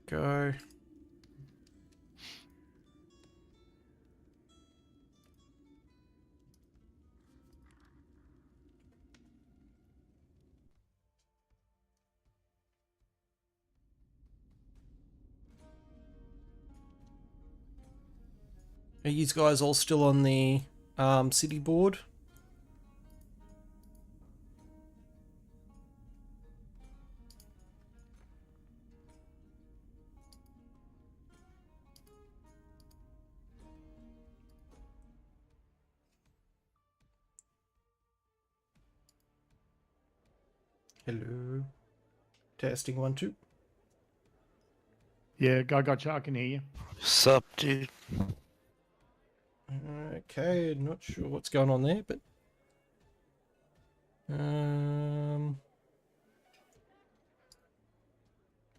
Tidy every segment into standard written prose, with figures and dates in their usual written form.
go. Are you guys all still on the city board? Hello. Testing 1 2. Yeah, I got you. I can hear you. Sup, dude? Okay, not sure what's going on there, but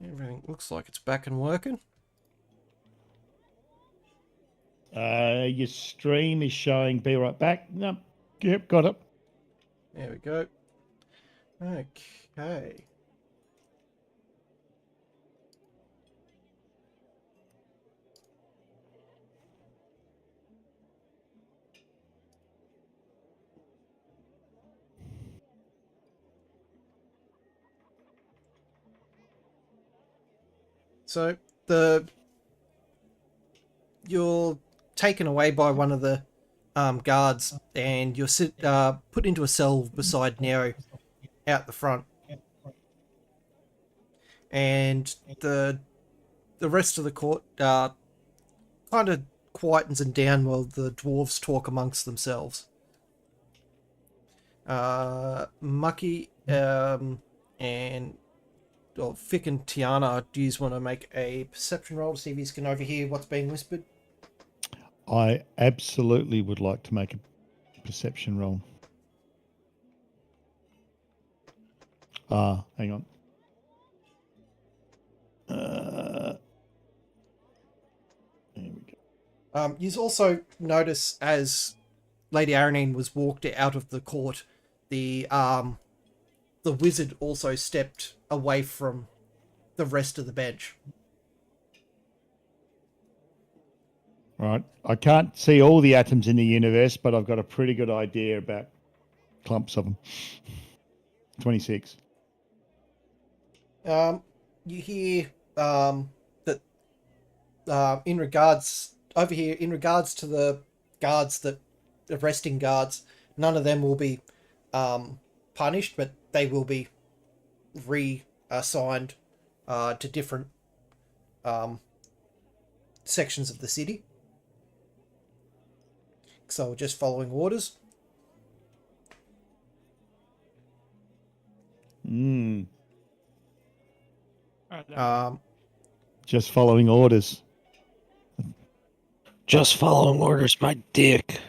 everything looks like it's back and working. Your stream is showing. Be right back. No, yep, got it. There we go. Okay. So you're taken away by one of the guards, and you're put into a cell beside Nero out the front. And the rest of the court kind of quietens and down while the dwarves talk amongst themselves. Mucky and Fick and Tiana, do you want to make a perception roll to see if you can overhear what's being whispered? I absolutely would like to make a perception roll. Hang on. There we go. You also notice as Lady Aranine was walked out of the court, the wizard also stepped away from the rest of the bench. Right. I can't see all the atoms in the universe, but I've got a pretty good idea about clumps of them. 26. You hear that in regards to the guards, the arresting guards, none of them will be punished, but they will be reassigned to different sections of the city. So just following orders. Just following orders. Just following orders, my dick.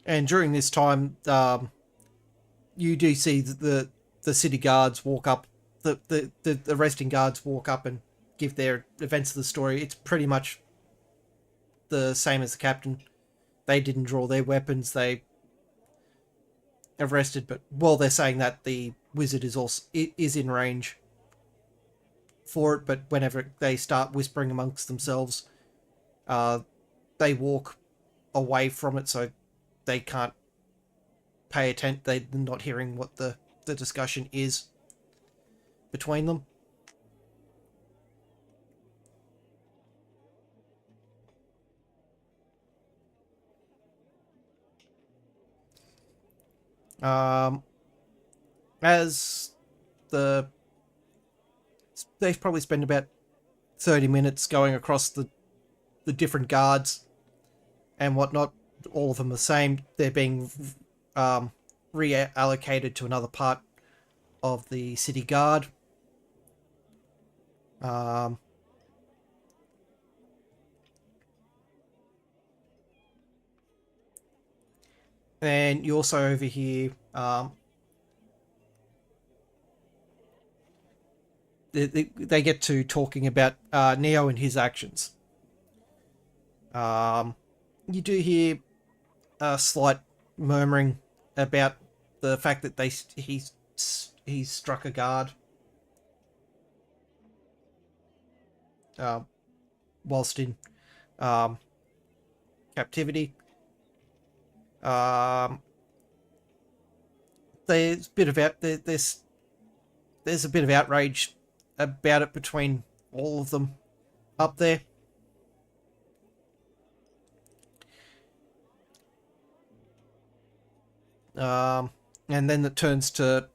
And during this time, you do see the city guards walk up, the arresting guards walk up and give their events of the story. It's pretty much the same as the captain. They didn't draw their weapons. They arrested, but while they're saying that, the wizard is in range for it. But whenever they start whispering amongst themselves, they walk away from it, so they can't pay attention. They're not hearing what the discussion is between them. As they probably spend about 30 minutes going across the different guards and whatnot. All of them the same. They're being reallocated to another part of the city guard. And you also overhear they get to talking about Neo and his actions. You do hear a slight murmuring about the fact that he struck a guard whilst in captivity. There's a bit of there's a bit of outrage about it between all of them up there. And then it turns to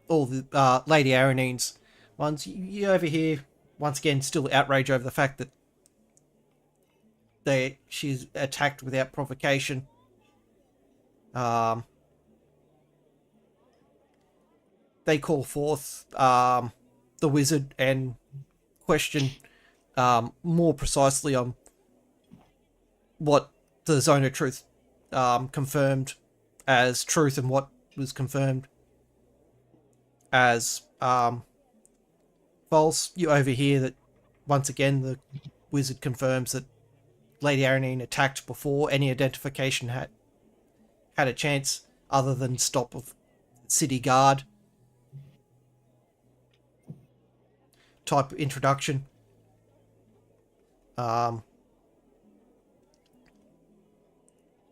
all the Lady Aranine's ones. You over here, once again, still outrage over the fact that she's attacked without provocation. They call forth the wizard and question more precisely on what the Zone of Truth confirmed as truth and what was confirmed as false. You overhear that once again the wizard confirms that Lady Aranine attacked before any identification had a chance other than stop of city guard type introduction. But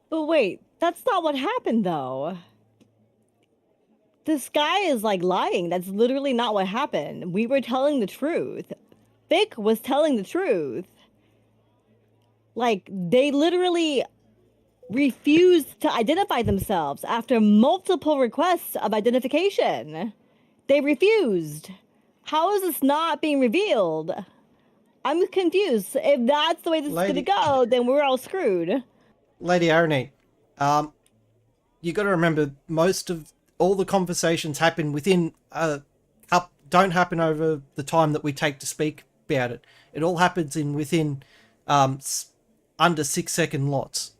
wait, that's not what happened though. This guy is like lying. That's literally not what happened. We were telling the truth. Vic was telling the truth. Like, they literally refused to identify themselves after multiple requests of identification. They refused. How is this not being revealed? I'm confused. If that's the way this is going to go, then we're all screwed. Lady Aranine, you got to remember, most of all the conversations happen within don't happen over the time that we take to speak about it. It all happens within under 6 second lots.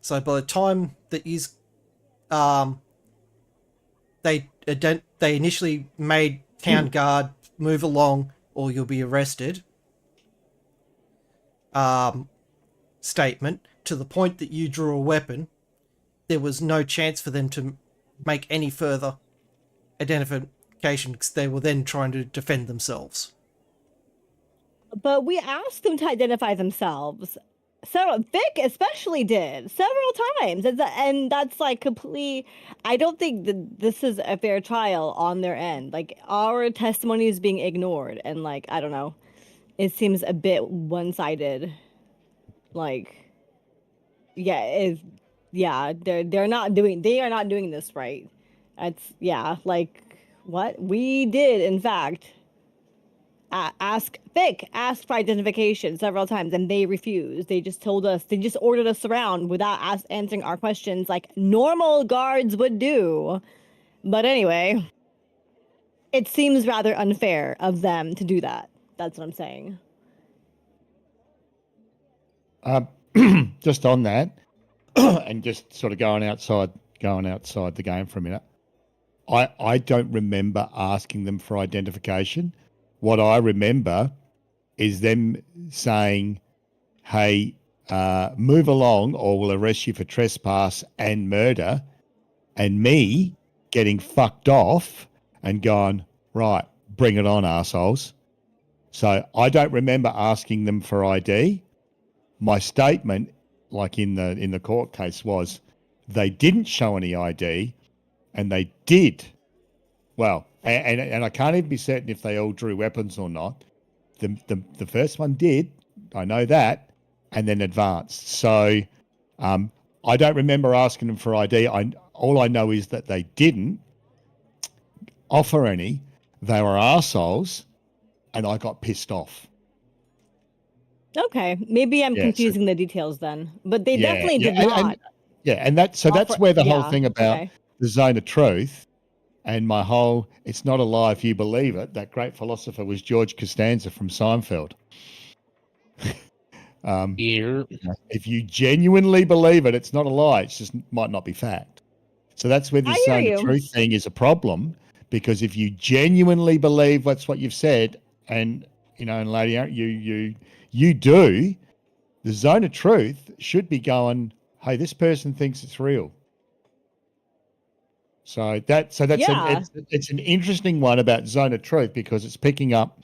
So by the time that they initially made town guard move along or you'll be arrested statement to the point that you drew a weapon, there was no chance for them to make any further identification because they were then trying to defend themselves. But we asked them to identify themselves. Vic especially did several times, and that's like complete. I don't think that this is a fair trial on their end. Like, our testimony is being ignored, and like, I don't know, it seems a bit one-sided. Like, they're not doing. They are not doing this right. Like what we did, in fact. Ask for identification several times, and they refused. They just told us, they just ordered us around without answering our questions like normal guards would do. But anyway, it seems rather unfair of them to do that. That's what I'm saying. Just on that, and just sort of going outside the game for a minute. I don't remember asking them for identification. What I remember is them saying, hey, move along or we'll arrest you for trespass and murder, and me getting fucked off and going, right, bring it on, arseholes. So I don't remember asking them for ID. My statement, like in the court case, was they didn't show any ID and they did. Well, and I can't even be certain if they all drew weapons or not. The first one did, I know that, and then advanced. So I don't remember asking them for ID. All I know is that they didn't offer any. They were arseholes, and I got pissed off. Okay, maybe I'm confusing the details then, but they definitely did not. And that's where the whole thing about the Zone of Truth. And my whole, it's not a lie if you believe it, that great philosopher was George Costanza from Seinfeld. If you genuinely believe it, it's not a lie. It's just might not be fact. So that's where this Zone of Truth thing is a problem, because if you genuinely believe that's what you've said, and, and Lady, you do, the Zone of Truth should be going, hey, this person thinks it's real. So that's Yeah. it's an interesting one about Zone of Truth because it's picking up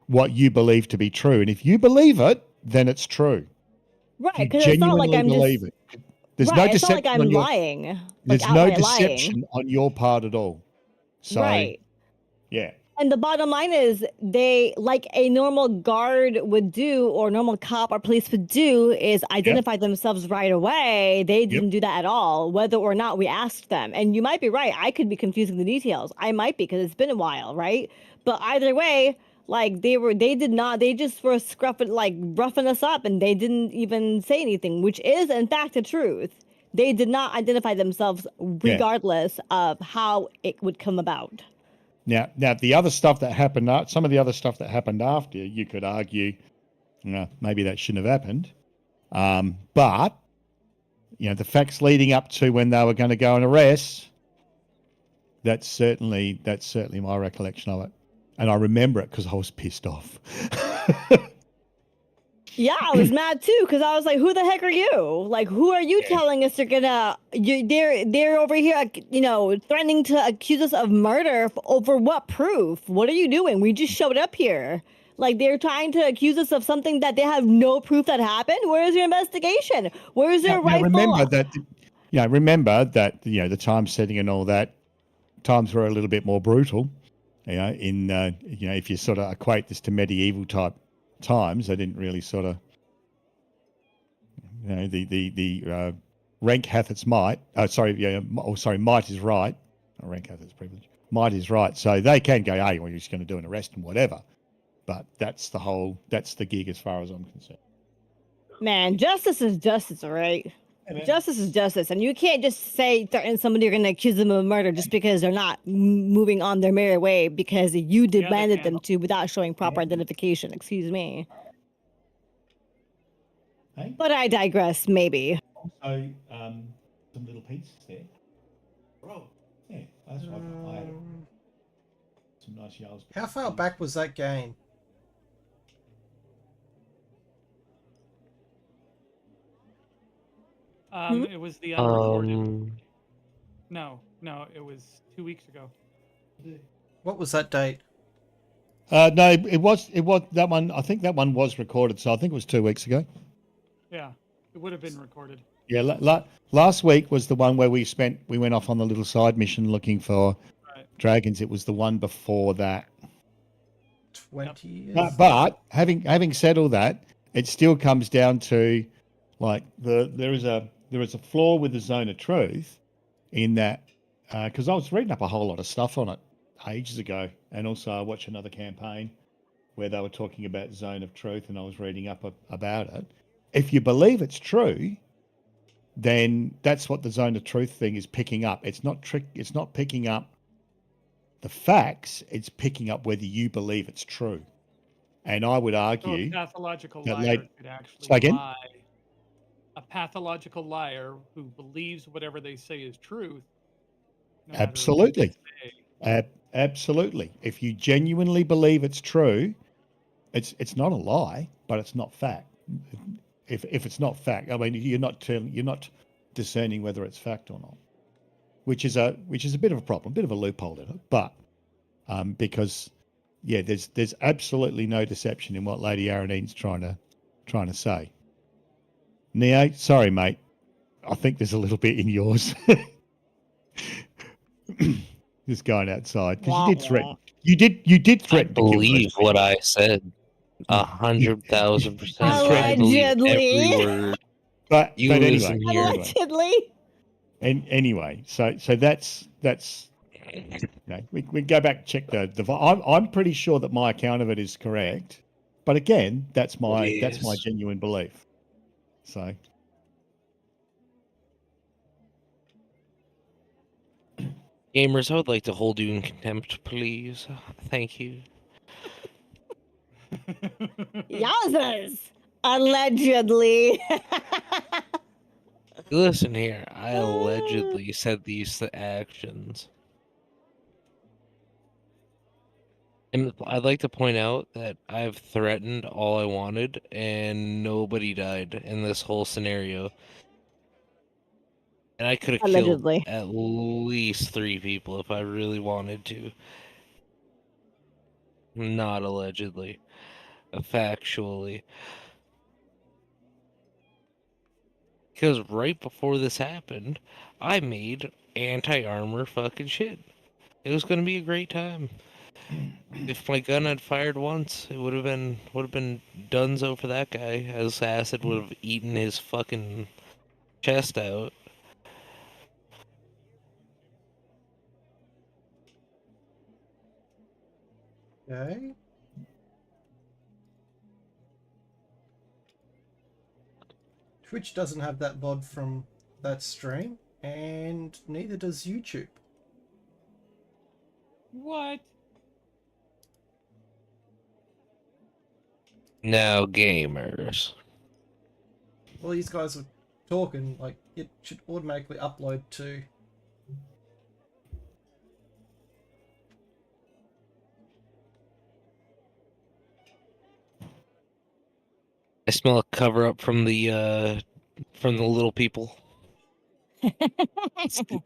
what you believe to be true, and if you believe it, then it's true. Right, If you because it's not like genuinely I'm just believe it, there's no right. It's not like deception I'm on your lying, like there's no outright lying. deception on your part at all. So Right. yeah, And the bottom line is they like a normal guard would do or normal cop or police would do is identify themselves right away. They didn't do that at all, whether or not we asked them. And you might be right. I could be confusing the details. I might be because it's been a while, right? But either way, like they just were scruffing like roughing us up and they didn't even say anything, which is in fact the truth. They did not identify themselves regardless of how it would come about. Now, the other stuff that happened, some of the other stuff that happened after, you could argue, maybe that shouldn't have happened. But the facts leading up to when they were going to go and arrest, that's certainly my recollection of it, and I remember it because I was pissed off. Yeah, I was mad too because I was like, "Who the heck are you? Like, who are you telling us they're gonna? They're over here, threatening to accuse us of murder over what proof? What are you doing? We just showed up here. Like, they're trying to accuse us of something that they have no proof that happened. Where is your investigation? Where is your rightful? Remember that the time setting and all that times were a little bit more brutal. If you sort of equate this to medieval type times, they didn't really sort of, the rank hath its might. Might is right. Rank hath its privilege. Might is right. So they can go, hey, well, you're just going to do an arrest and whatever. But that's the gig as far as I'm concerned. Man, justice is justice, all right? Justice is justice, and you can't just say threaten somebody you're going to accuse them of murder just because they're not moving on their merry way because you demanded them to without showing proper identification. Excuse me. Hey? But I digress. Maybe. Also, some little pieces there. Oh, yeah, that's what I had. Some nice yellows. How far back was that game? It was the unrecorded. No, it was 2 weeks ago. What was that date? No, it was that one. I think that one was recorded, so I think it was 2 weeks ago. Yeah, it would have been recorded. Yeah, last week was the one where we went off on the little side mission looking for dragons. It was the one before that. 20 years. But having said all that, it still comes down to like there is a flaw with the Zone of Truth in that because I was reading up a whole lot of stuff on it ages ago, and also I watched another campaign where they were talking about Zone of Truth, and I was reading up about it. If you believe it's true, then that's what the Zone of Truth thing is picking up. It's not picking up the facts. It's picking up whether you believe it's true. And I would argue a pathological that liar could actually say again? lie. A pathological liar who believes whatever they say is truth. No Absolutely. Absolutely. If you genuinely believe it's true, it's not a lie, but it's not fact. If it's not fact, I mean, you're not discerning whether it's fact or not, which is a bit of a problem, a bit of a loophole in it. But because there's absolutely no deception in what Lady Aranine's trying to say. Neo, sorry, mate. I think there's a little bit in yours. Just going outside because you did threaten. You did threaten. I believe what I said. 100,000%. Allegedly. Every word. But anyway, listen here. Allegedly. And anyway, so that's we go back and check the. I'm pretty sure that my account of it is correct, but again, that's my genuine belief. So. Gamers, I would like to hold you in contempt, please. Thank you. Yowzers! Allegedly. Listen here, I allegedly said these actions. And I'd like to point out that I've threatened all I wanted, and nobody died in this whole scenario. And I could have killed Allegedly. at least 3 people if I really wanted to. Not allegedly. Factually. Because right before this happened, I made anti-armor fucking shit. It was gonna be a great time. If my gun had fired once, it would have been donezo for that guy, as acid would have eaten his fucking chest out. Okay. Twitch doesn't have that VOD from that stream, and neither does YouTube. What? Now, gamers. Well, these guys are talking, like, it should automatically upload to... I smell a cover up from the little people.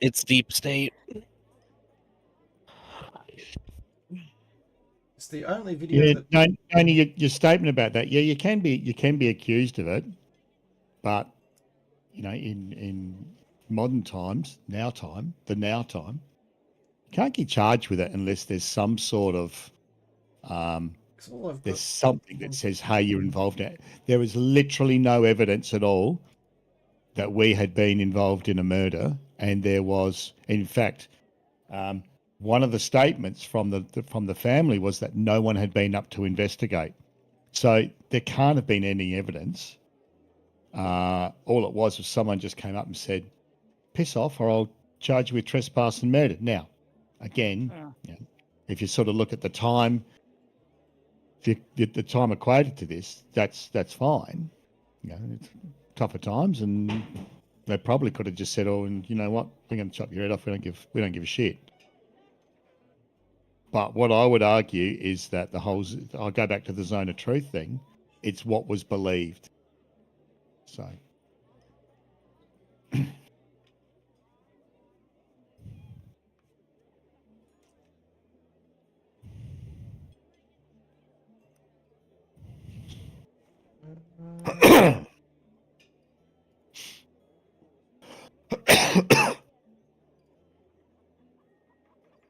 It's deep state. It's the only video Yeah, that... no, only your statement about that. Yeah, you can be accused of it, but you know, in modern times, now time, you can't get charged with it unless there's some sort of 'cause all I've there's got... something that says, hey, you're involved in it. There was literally no evidence at all that we had been involved in a murder, and there was, in fact, one of the statements from the family was that no one had been up to investigate. So there can't have been any evidence. All it was someone just came up and said, piss off or I'll charge you with trespass and murder. Now, again, you know, if you sort of look at the time, the time equated to this, that's fine. You know, it's tougher times, and they probably could have just said, oh, and you know what, we're going to chop your head off. We don't give a shit. But what I would argue is that I'll go back to the zone of truth thing. It's what was believed. So.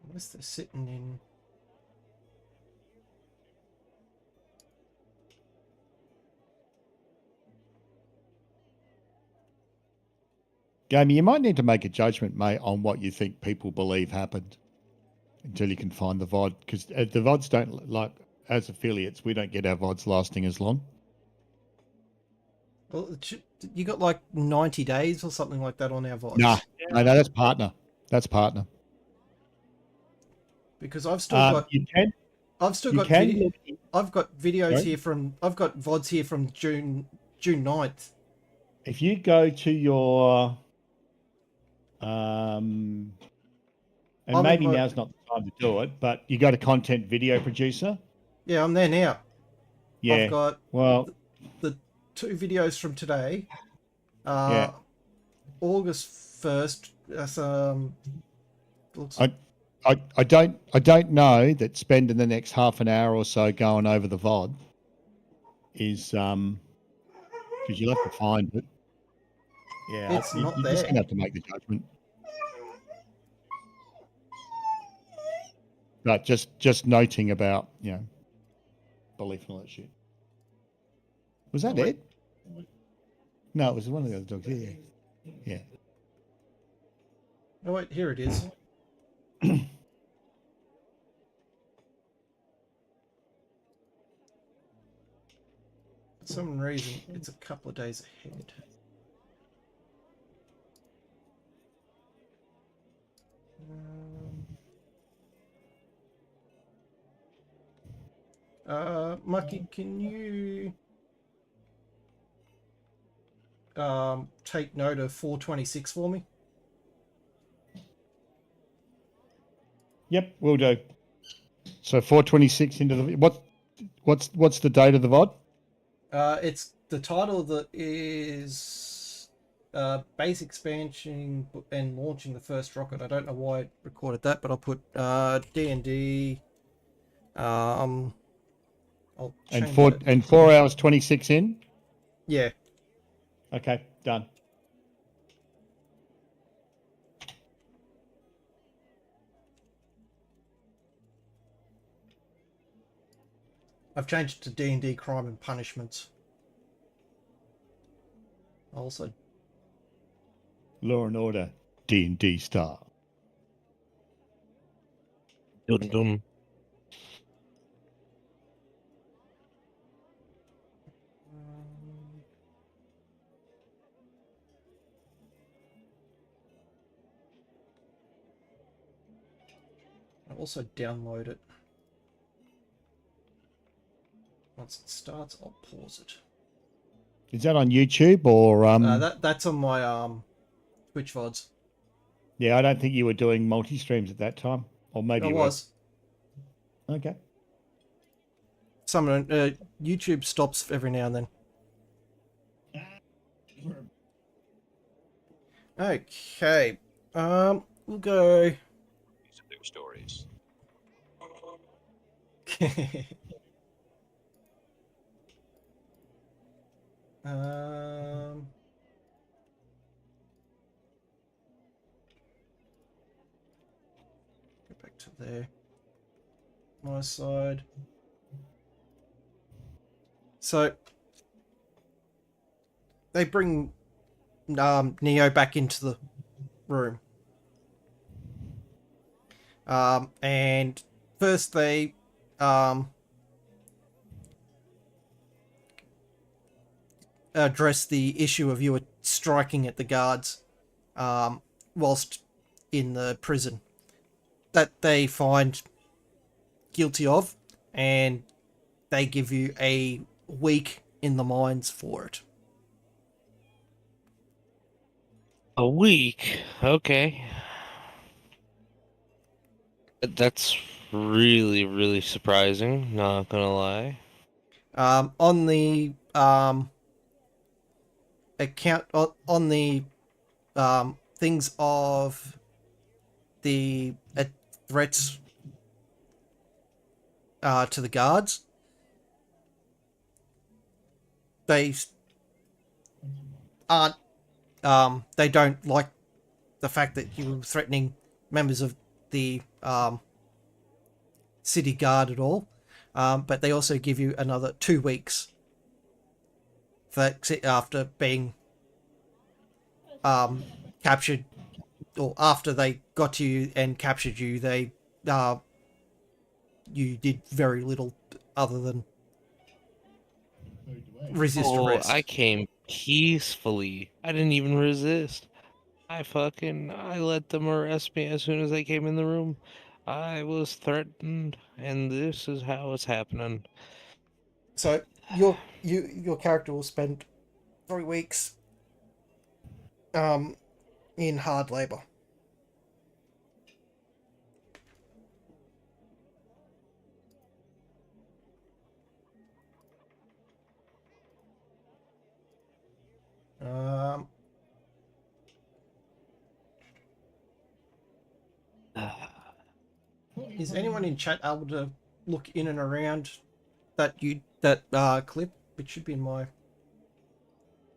Unless they're sitting in... Gamey, you might need to make a judgment, mate, on what you think people believe happened until you can find the VOD. Because the VODs don't, like, as affiliates, we don't get our VODs lasting as long. Well, you got like 90 days or something like that on our VODs. Nah, no, that's partner. That's partner. Because I've still got... You can. I've still You got can video... look- I've got videos Sorry? here from... I've got VODs here from June 9th. If you go to your, and I'm maybe in my- now's not the time to do it, but you go to content video producer. Yeah, I'm there now. Yeah. I've got Well, the 2 videos from today. Yeah. August 1st. That's looks... I don't know that spending the next half an hour or so going over the VOD is because you'll have to find it. Yeah, It's not you're just there. gonna have to make the judgment. But just noting about, you know, belief and all that shit. Was that Oh, it? No, it was one of the other dogs. Yeah. Yeah. Oh wait, here it is. For some reason, it's a couple of days ahead. Mucky, can you take note of 426 for me? Yep, will do. So 426 into the what's the date of the VOD? It's the title of the is base expansion and launching the first rocket. I don't know why it recorded that, but I'll put DnD. I'll And change four that. and 4 hours 26 in. Yeah. Okay, done. I've changed it to D&D Crime and Punishments. Also, Law and Order D&D style. Dun dun. I'll also download it. Once it starts, I'll pause it. Is that on YouTube or That's on my Twitch VODs. Yeah, I don't think you were doing multi-streams at that time. Or maybe I you were. was. Okay. Some YouTube stops every now and then. Okay. We'll go. These are their stories. um. Go back to there. My side. So they bring Neo back into the room. And first they address the issue of you striking at the guards whilst in the prison that they find guilty of, and they give you a week in the mines for it. A week. Okay. That's really, really surprising, not gonna lie. On the account on the things of the threats to the guards, they aren't they don't like the fact that you were threatening members of the city guard at all, but they also give you another 2 weeks for after being captured, or after they got to you and captured you. They you did very little other than resist arrest. I came peacefully. I didn't even resist. I let them arrest me as soon as they came in the room. I was threatened, and this is how it's happening. So your character will spend 3 weeks in hard labor. Is anyone in chat able to look in and around that clip? It should be in my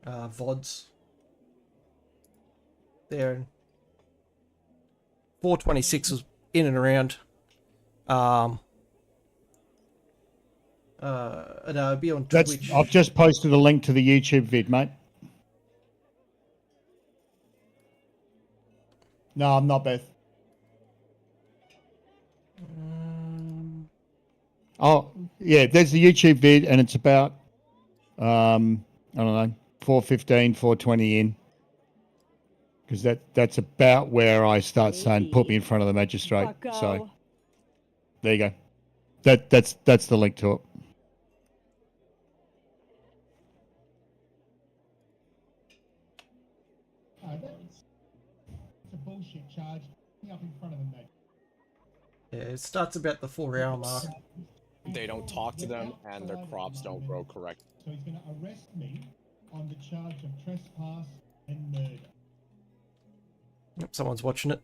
VODs. There. 426 was in and around. And it'll be on Twitch. I've just posted a link to the YouTube vid, mate. No, I'm not, Beth. Oh, yeah, there's the YouTube vid, and it's about, I don't know, 4:15, 4:20 in. Because that's about where I start saying, put me in front of the magistrate. Bucko. So, there you go. That's the link to it. It's a bullshit charge. Up in front of the magistrate. Yeah, it starts about the 4-hour mark. They don't talk to them, and their crops don't grow correctly. So he's going to arrest me on the charge of trespass and murder. Someone's watching it.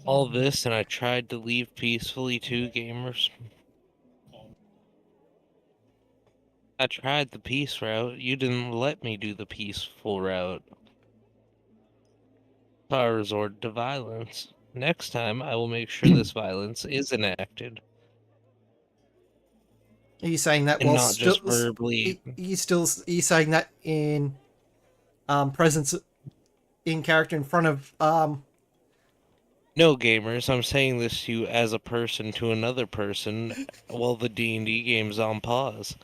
All this, and I tried to leave peacefully too, gamers. I tried the peace route. You didn't let me do the peaceful route. So I resorted to violence. Next time, I will make sure this violence is enacted, Are you saying that and while not still? just verbally. Are you saying that in presence in character in front of No, gamers, I'm saying this to you as a person to another person while the D&D game's on pause.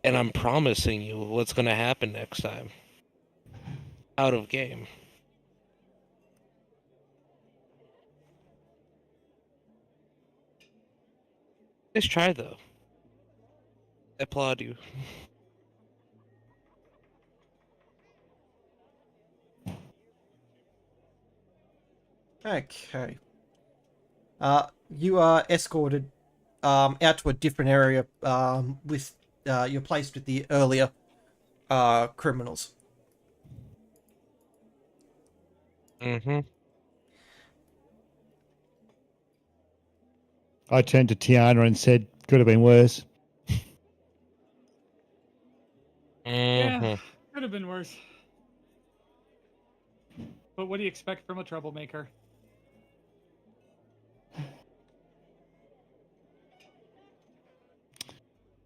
And I'm promising you what's going to happen next time. Out of game. Just try, though. I applaud you. Okay. You are escorted out to a different area with you're placed with the earlier criminals. Mm-hmm. I turned to Tiana and said, "Could have been worse." Mm-hmm. Yeah, could have been worse. But what do you expect from a troublemaker?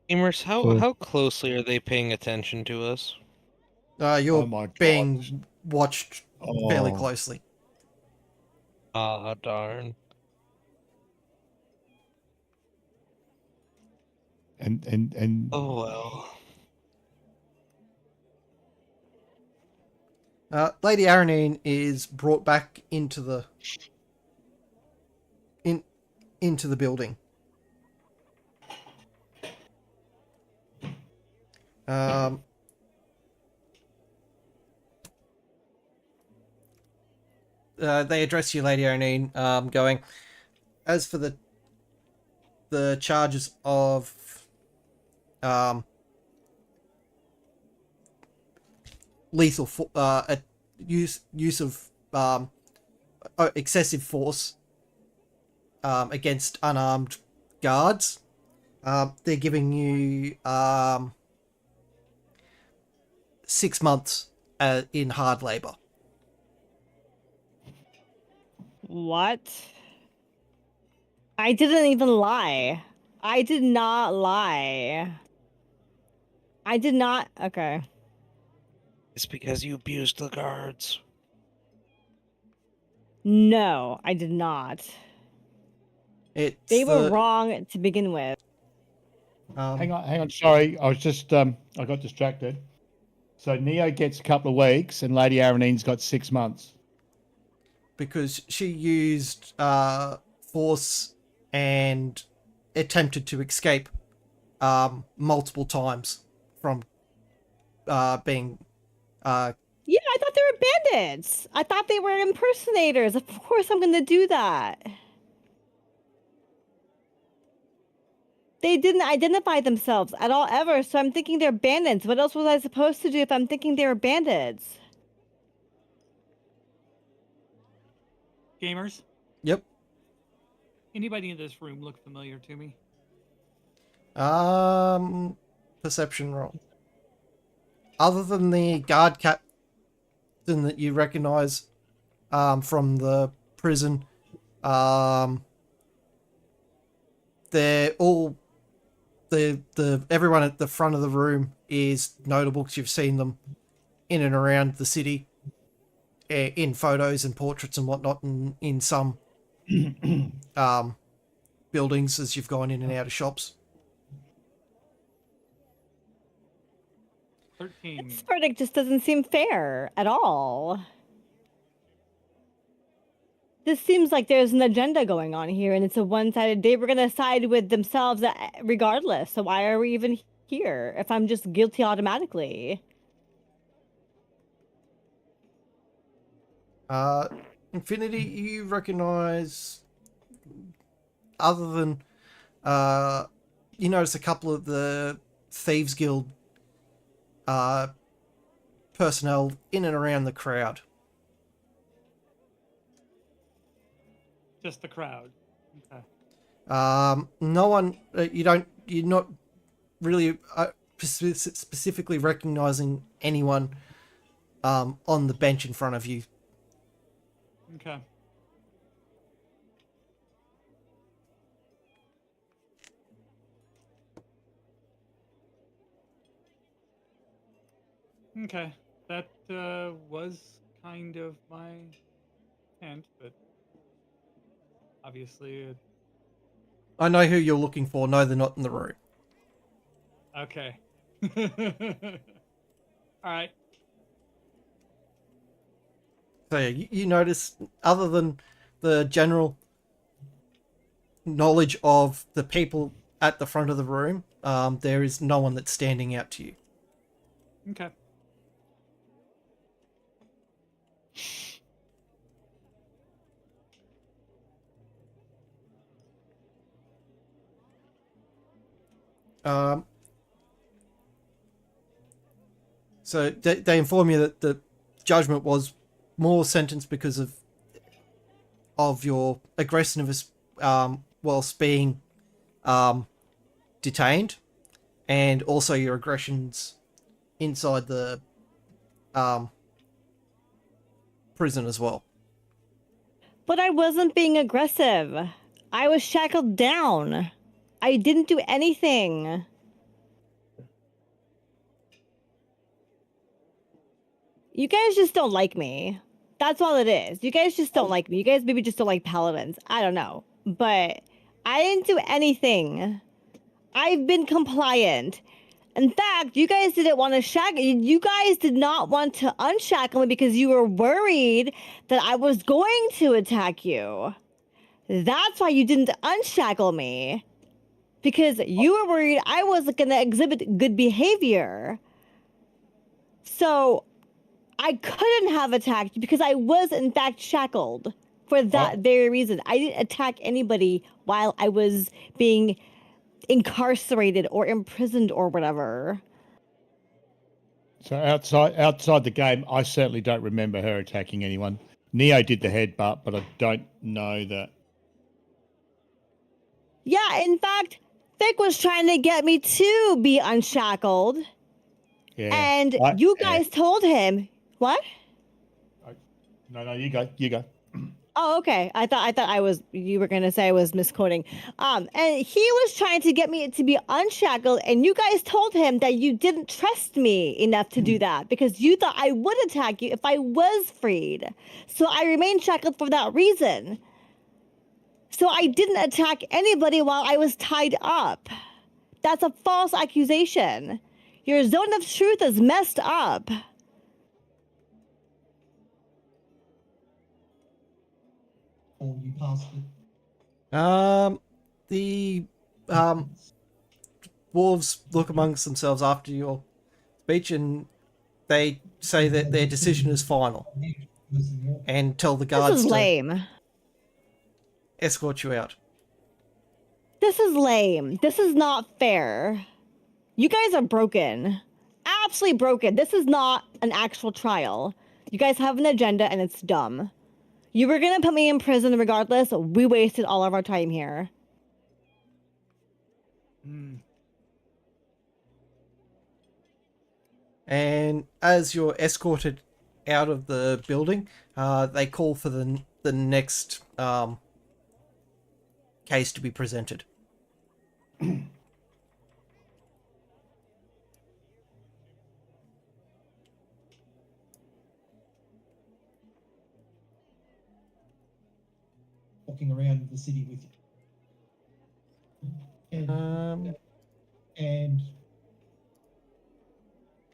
Gamers, Cool. how closely are they paying attention to us? You're Oh my God. being watched fairly Oh, closely. Ah, darn. and Oh, well. Lady Aranine is brought back into the into the building. They address you, Lady Aranine, going, as for the charges of lethal use of excessive force against unarmed guards, they're giving you 6 months in hard labor. What? I didn't even lie. I did not lie. I did not. Okay. It's because you abused the guards. No, I did not. It's They were the wrong to begin with. hang on. Sorry, I was just I got distracted. So Neo gets a couple of weeks, and Lady Aranine's got 6 months. because she used force and attempted to escape multiple times from being Yeah, I thought they were bandits. I thought they were impersonators. Of course, I'm going to do that. They didn't identify themselves at all ever, so I'm thinking they're bandits. What else was I supposed to do if I'm thinking they were bandits? Gamers, Yep. anybody in this room look familiar to me? Perception roll. Other than the guard captain that you recognize from the prison, they're all the everyone at the front of the room is notable because you've seen them in and around the city in photos and portraits and whatnot, and in some buildings as you've gone in and out of shops. 13. This verdict just doesn't seem fair at all. This seems like there's an agenda going on here, and it's a one-sided. They were going to side with themselves regardless. So why are we even here if I'm just guilty automatically? Infinity, you recognize, other than you notice a couple of the Thieves Guild personnel in and around the crowd. Just the crowd. Okay. No one. You're not really specifically recognizing anyone on the bench in front of you. Okay. Okay. That was kind of my intent, but obviously I know who you're looking for. No, they're not in the room. okay. All right. So yeah, you notice, other than the general knowledge of the people at the front of the room, there is no one that's standing out to you. Okay. So they inform you that the judgment was more sentenced because of your aggressiveness whilst being detained, and also your aggressions inside the prison as well. But I wasn't being aggressive. I was shackled down. I didn't do anything. You guys just don't like me. That's all it is. You guys just don't like me. You guys maybe just don't like paladins. I don't know. But I didn't do anything. I've been compliant. In fact, you guys didn't want to shackle. You guys did not want to unshackle me because you were worried that I was going to attack you. That's why you didn't unshackle me. Because you were worried I wasn't going to exhibit good behavior. So I couldn't have attacked you because I was in fact shackled for that very reason. I didn't attack anybody while I was being incarcerated or imprisoned or whatever. So outside the game, I certainly don't remember her attacking anyone. Neo did the headbutt, but I don't know that. Yeah, in fact, Vic was trying to get me to be unshackled. Yeah. And you guys told him what? No, you go. You go. Oh, okay. I thought you were gonna say I was misquoting. And he was trying to get me to be unshackled, and you guys told him that you didn't trust me enough to do that because you thought I would attack you if I was freed. So I remained shackled for that reason. So I didn't attack anybody while I was tied up. That's a false accusation. Your zone of truth is messed up. Or you passed it. The dwarves look amongst themselves after your speech, and they say that their decision is final, and tell the This guards is to lame. escort you out. This is lame. This is not fair. You guys are broken. Absolutely broken. This is not an actual trial. You guys have an agenda and it's dumb. You were gonna put me in prison regardless. We wasted all of our time here. And as you're escorted out of the building, they call for the next case to be presented. Walking around the city with you. And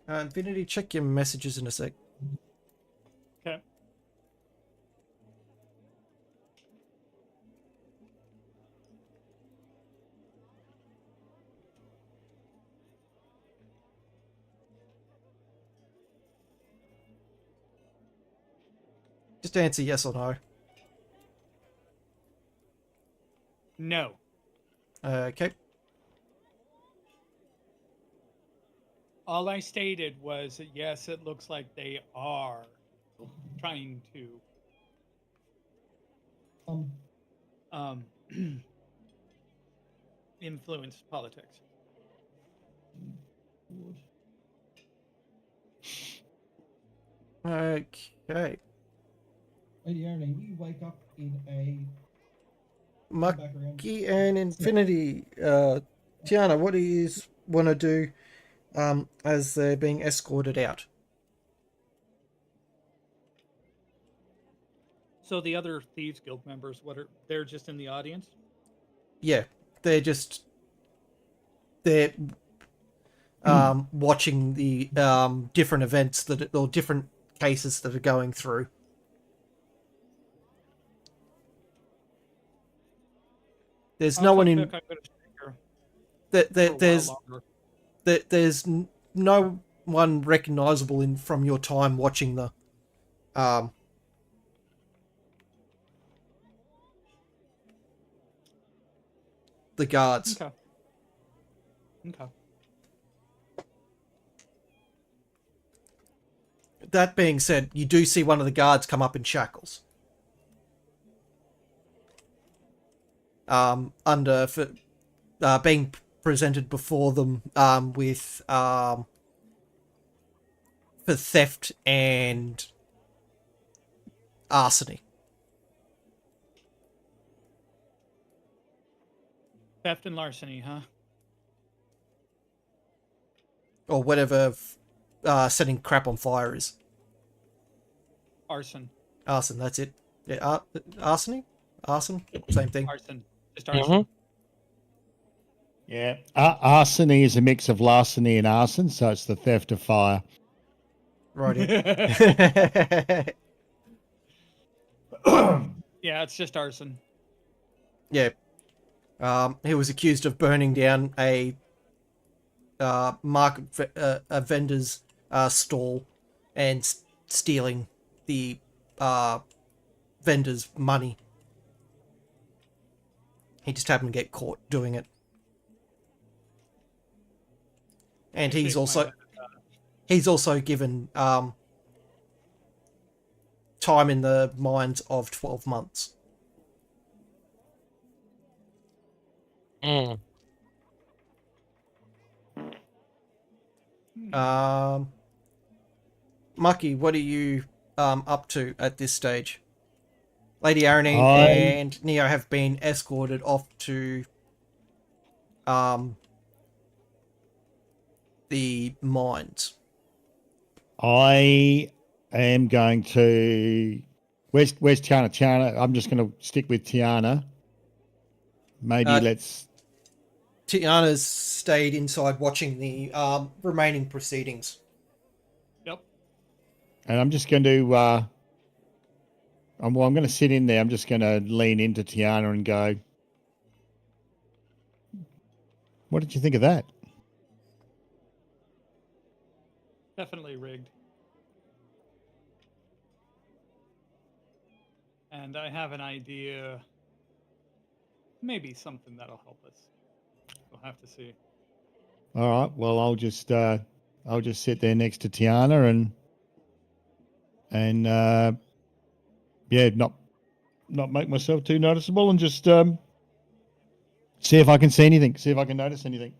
Infinity, check your messages in a sec. Okay. Just answer yes or no. No. Okay. All I stated was that yes, it looks like they are trying to Um, influence politics. Okay. Lady Arnie, you wake up in a back around. Mucky and Infinity. Tiana, what do you want to do as they're being escorted out? So the other Thieves Guild members, they're just in the audience? Yeah, they're watching the different events or different cases that are going through. There's no one in. I'm gonna stay here for a while longer. There's no one recognizable from your time watching the guards. Okay. Okay. That being said, you do see one of the guards come up in shackles. Being presented before them with for theft and larceny. Theft and larceny, huh? Or whatever setting crap on fire is. Arson. Arson, that's it. Yeah, arsony? Arson? Same thing. Arson. Just arson. Yeah. Arsony is a mix of larceny and arson, so it's the theft of fire. Right. Yeah, it's just arson. Yeah. He was accused of burning down a vendor's stall and stealing the vendor's money. He just happened to get caught doing it. And he's also given time in the mines of 12 months. Mm. Mucky, what are you up to at this stage? Lady Aranine and Neo have been escorted off to the mines. I am going to. Where's Tiana? Tiana, I'm just going to stick with Tiana. Maybe let's. Tiana's stayed inside watching the remaining proceedings. Yep. And I'm just going to. I'm going to sit in there. I'm just going to lean into Tiana and go. What did you think of that? Definitely rigged. And I have an idea. Maybe something that'll help us. We'll have to see. All right. Well, I'll just sit there next to Tiana and yeah, not make myself too noticeable and just see if I can see anything. See if I can notice anything.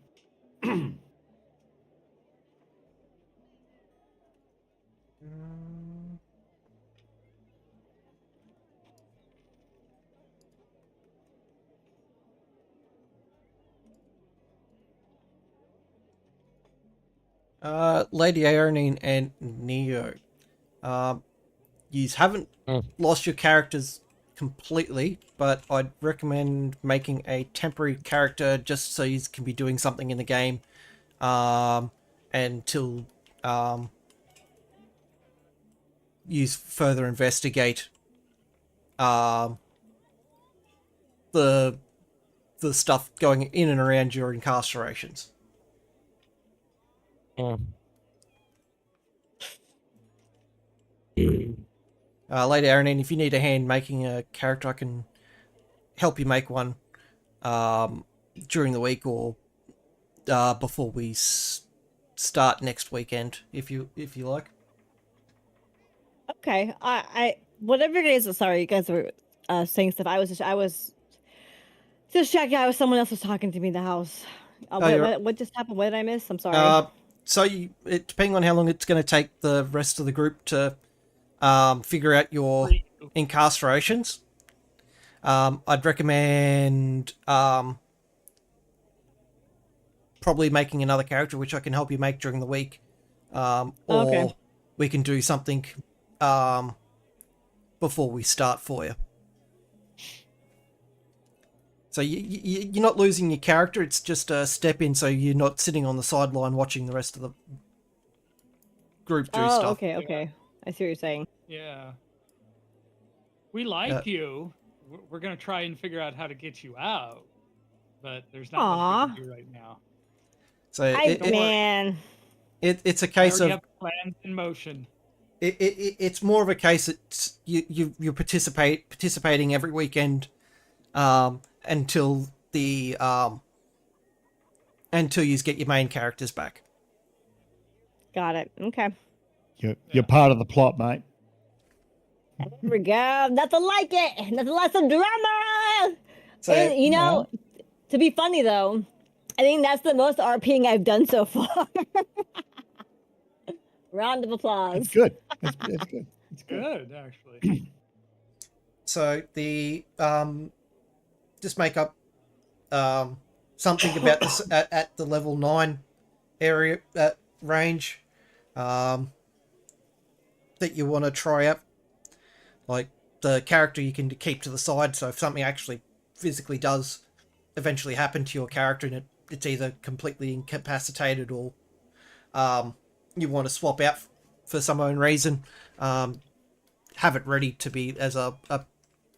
Lady Aranine and Neo. You haven't lost your characters completely, but I'd recommend making a temporary character just so you can be doing something in the game until you further investigate the stuff going in and around your incarcerations. Lady Aranine, if you need a hand making a character, I can help you make one during the week or before we start next weekend if you like. Okay. I whatever it is. Sorry, you guys were saying stuff. I was just checking. I was someone else was talking to me in the house. What just happened? What did I miss? I'm sorry. So depending on how long it's going to take the rest of the group to figure out your incarcerations, I'd recommend probably making another character, which I can help you make during the week, or Okay. we can do something before we start for you. So you're not losing your character, it's just a step in so you're not sitting on the sideline watching the rest of the group do stuff. Okay. I see what you're saying. Yeah. We like you. We're gonna try and figure out how to get you out, but there's not much we can do right now. So it's a I case already of have plans in motion. it's more of a case that you're participating every weekend until you get your main characters back. Got it. Okay. You're part of the plot, mate. There we go. Nothing like it. Nothing like some drama. So And, you know, to be funny though, I think that's the most RPing I've done so far. Round of applause. It's good. It's good. It's good, actually. So the just make up something about this at the level 9 area range that you want to try out. Like the character you can keep to the side, so if something actually physically does eventually happen to your character and it's either completely incapacitated or you want to swap out for some own reason, have it ready to be as a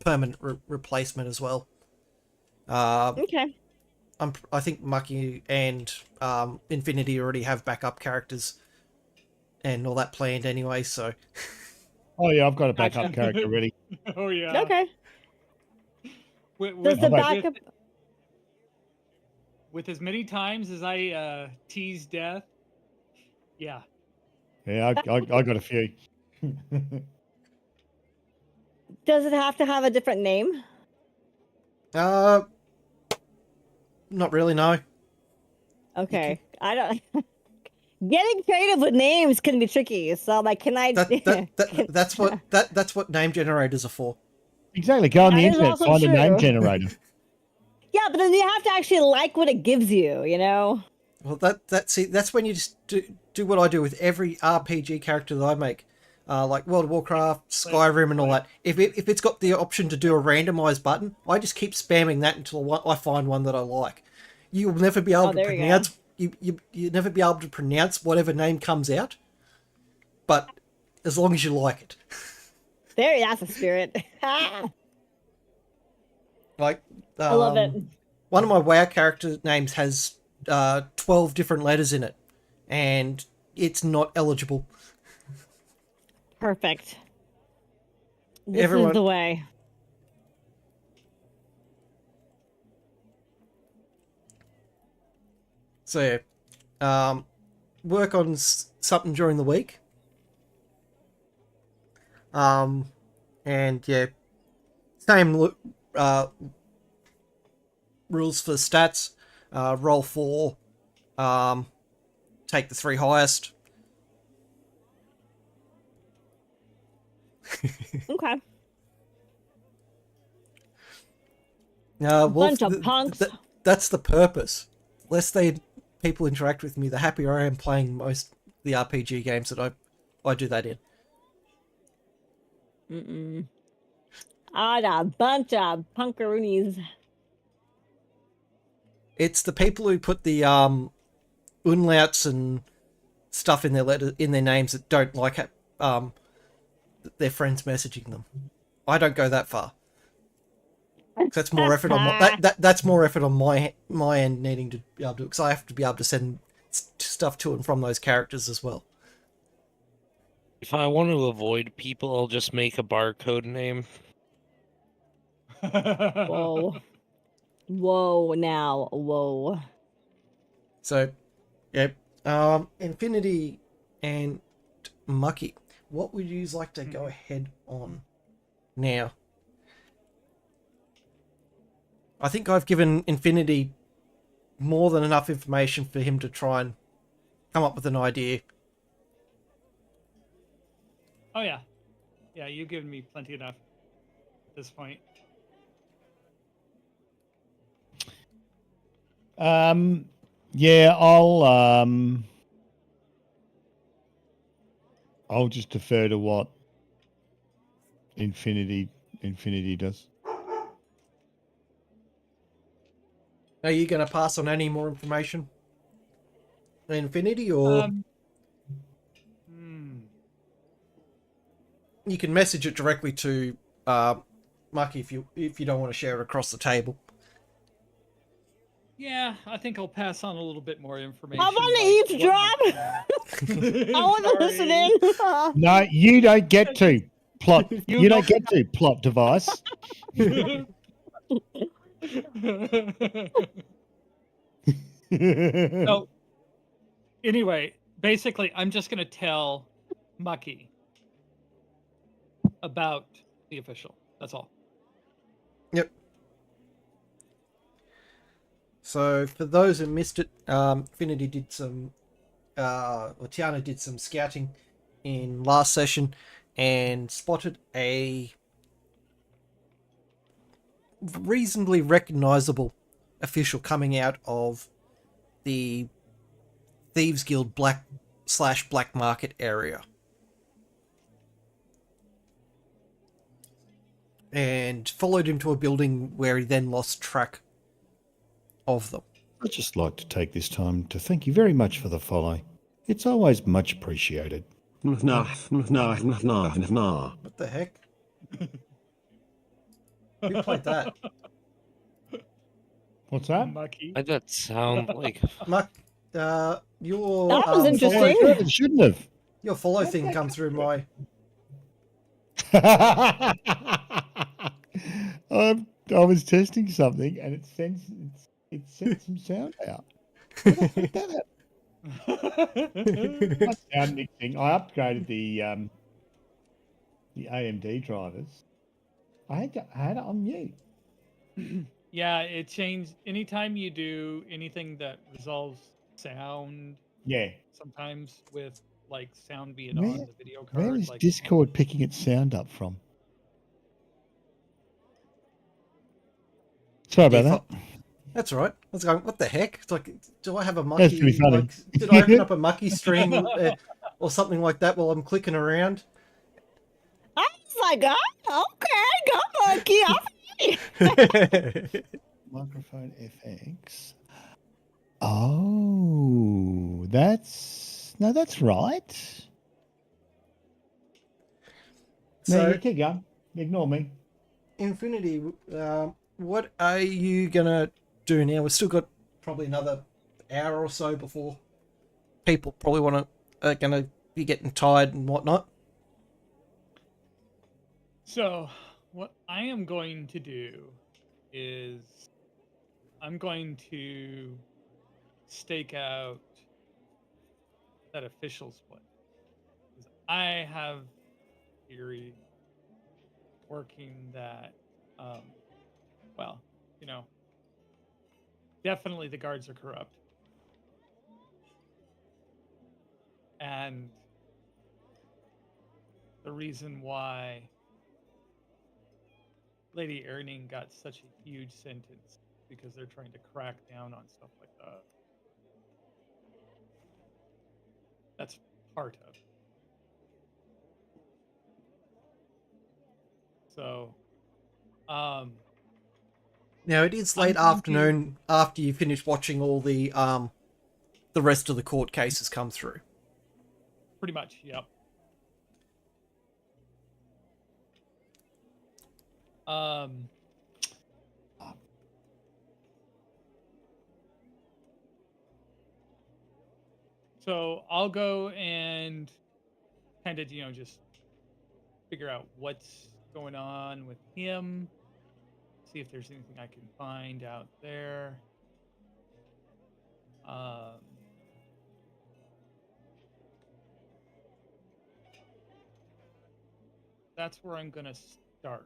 permanent replacement as well. Okay. I think Mucky and Infinity already have backup characters and all that planned anyway, so... Oh, yeah, I've got a backup character ready. Oh, yeah. Okay. With the backup... With as many times as I tease death, yeah. Yeah, I got a few. Does it have to have a different name? Not really, no. Okay. I don't... Getting creative with names can be tricky, so like, can I... That's what name generators are for. Exactly. Go on the That is internet, also find a name true. generator. Yeah, but then you have to actually like what it gives you, you know? Well, that's when you just do what I do with every RPG character that I make, like World of Warcraft, Skyrim, and all that. If it's got the option to do a randomized button, I just keep spamming that until I find one that I like. You'll never be able to pronounce. You never be able to pronounce whatever name comes out, but as long as you like it. That's a spirit. Like, I love it. One of my WoW character names has 12 different letters in it, and it's not eligible. Perfect. This is the way. So, work on something during the week. And yeah, same rules for stats. Roll 4. Take the 3 highest. Okay. Bunch of punks. That's the purpose. Less people interact with me, the happier I am playing most the RPG games that I do that in. A bunch of punkaroonies. It's the people who put the umlauts and stuff in their names that don't like their friends messaging them. I don't go that far. That's more effort on that's more effort on my end needing to be able to, because I have to be able to send stuff to and from those characters as well. If I want to avoid people, I'll just make a barcode name. Whoa. Whoa now. Whoa. So, yeah. Infinity and Mucky, what would you like to go ahead on now? I think I've given Infinity more than enough information for him to try and come up with an idea. Oh yeah, yeah. You've given me plenty enough at this point. Yeah, I'll just defer to what Infinity does. Are you going to pass on any more information? Infinity, or you can message it directly to Mucky if you don't want to share it across the table. Yeah, I think I'll pass on a little bit more information. I want to eavesdrop. I want to listen in. No, you don't get to plot. You don't get to plot device. So, anyway, basically, I'm just going to tell Mucky about the official. That's all. Yep. So for those who missed it, Infinity did some, or Tiana did some scouting in last session and spotted a reasonably recognizable official coming out of the Thieves Guild black market area. And followed him to a building where he then lost track of them. I'd just like to take this time to thank you very much for the follow. It's always much appreciated. What the heck? Who played that? What's that? Mucky. Why'd that sound like? Muck, your That was interesting. It shouldn't have. Your follow thing come through my. I was testing something and it sent some sound out. My sound mixing. I upgraded the AMD drivers. I had it on mute. Yeah, it changed. Anytime you do anything that resolves sound, Yeah. sometimes with like sound being Where- on the video card. Where is like, Discord picking its sound up from? Sorry about that. That's all right. I was going, what the heck? It's like, do I have a That's mucky? pretty funny. Like, did I open up a mucky stream or something like that while I'm clicking around? I was like, oh, okay, go monkey. Microphone FX. Oh, that's right. No, So, you keep going. Ignore me. Infinity, what are you gonna do now? We've still got probably another hour or so before people probably are gonna be getting tired and whatnot. So, what I am going to do is I'm going to stake out that official split. Because I have theory working that, well, you know, definitely the guards are corrupt. And the reason why Lady Erning got such a huge sentence because they're trying to crack down on stuff like that. That's part of it. So, Now it is late I'm going to- afternoon after you finish watching all the rest of the court cases come through. pretty much, yep. So I'll go and kind of, just figure out what's going on with him. See if there's anything I can find out there. that's where I'm gonna start.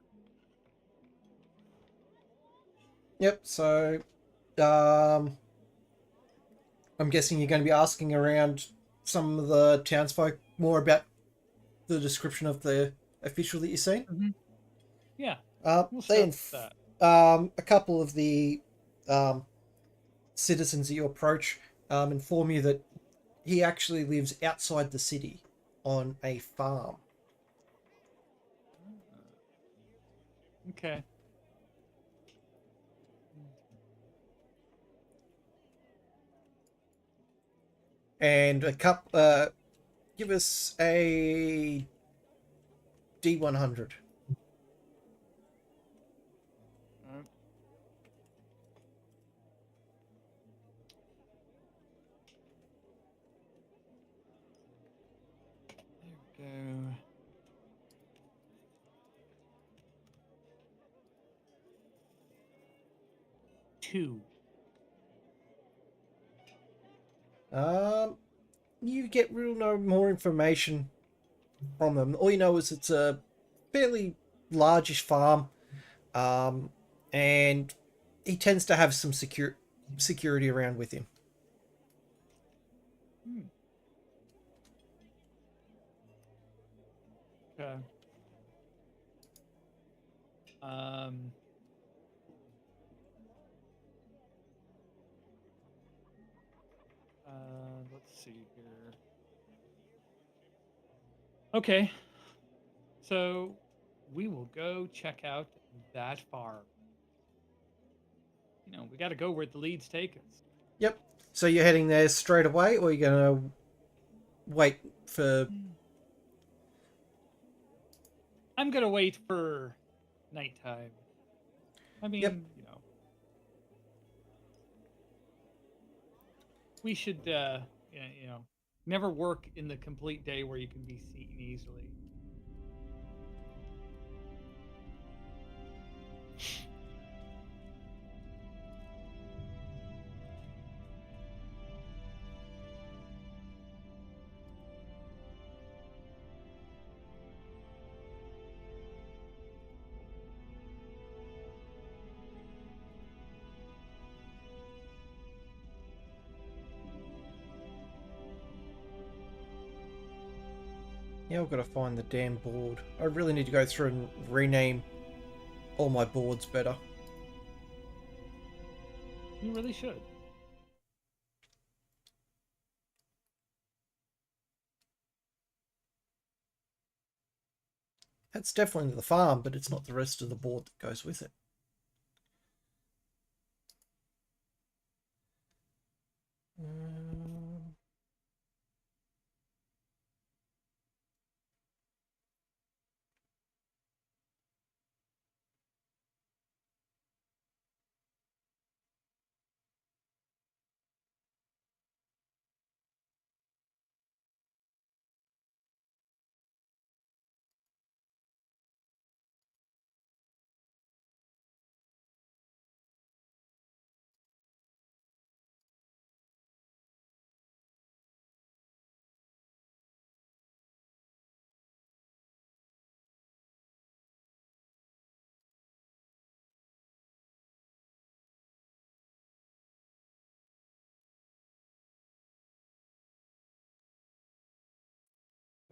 Yep. So, um, I'm guessing you're going to be asking around some of the townsfolk more about the description of the official that you've seen. Mm-hmm. Yeah, we'll They start with that. a couple of the um, citizens that you approach inform you that he actually lives outside the city on a farm. Okay. And give us a D100. There we go. Two. You get real no more information from them. All you know is it's a fairly largish farm, and he tends to have some security around with him. Okay. Let's see here. Okay. So we will go check out that farm. You know, we got to go where the leads take us. Yep. So you're heading there straight away, or you're gonna wait for? I'm gonna wait for nighttime. I mean, Yep. you know, we should, you know, never work in the complete day where you can be seen easily. Yeah, I've got to find the damn board. I really need to go through and rename all my boards better. You really should. That's definitely the farm, but it's not the rest of the board that goes with it.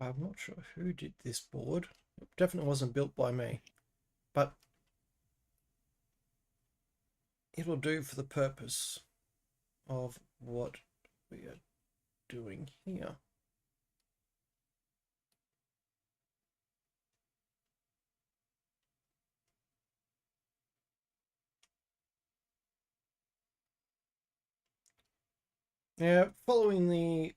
I'm not sure who did this board. It definitely wasn't built by me, but it'll do for the purpose of what we are doing here. Now, following the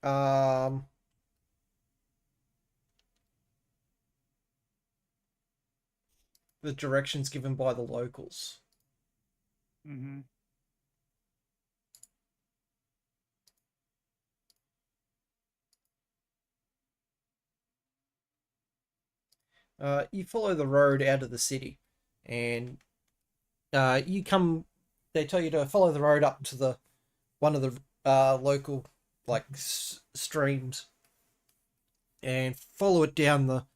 directions given by the locals. Mm-hmm. You follow the road out of the city, and you come. They tell you to follow the road up to the one of the local streams, and follow it down the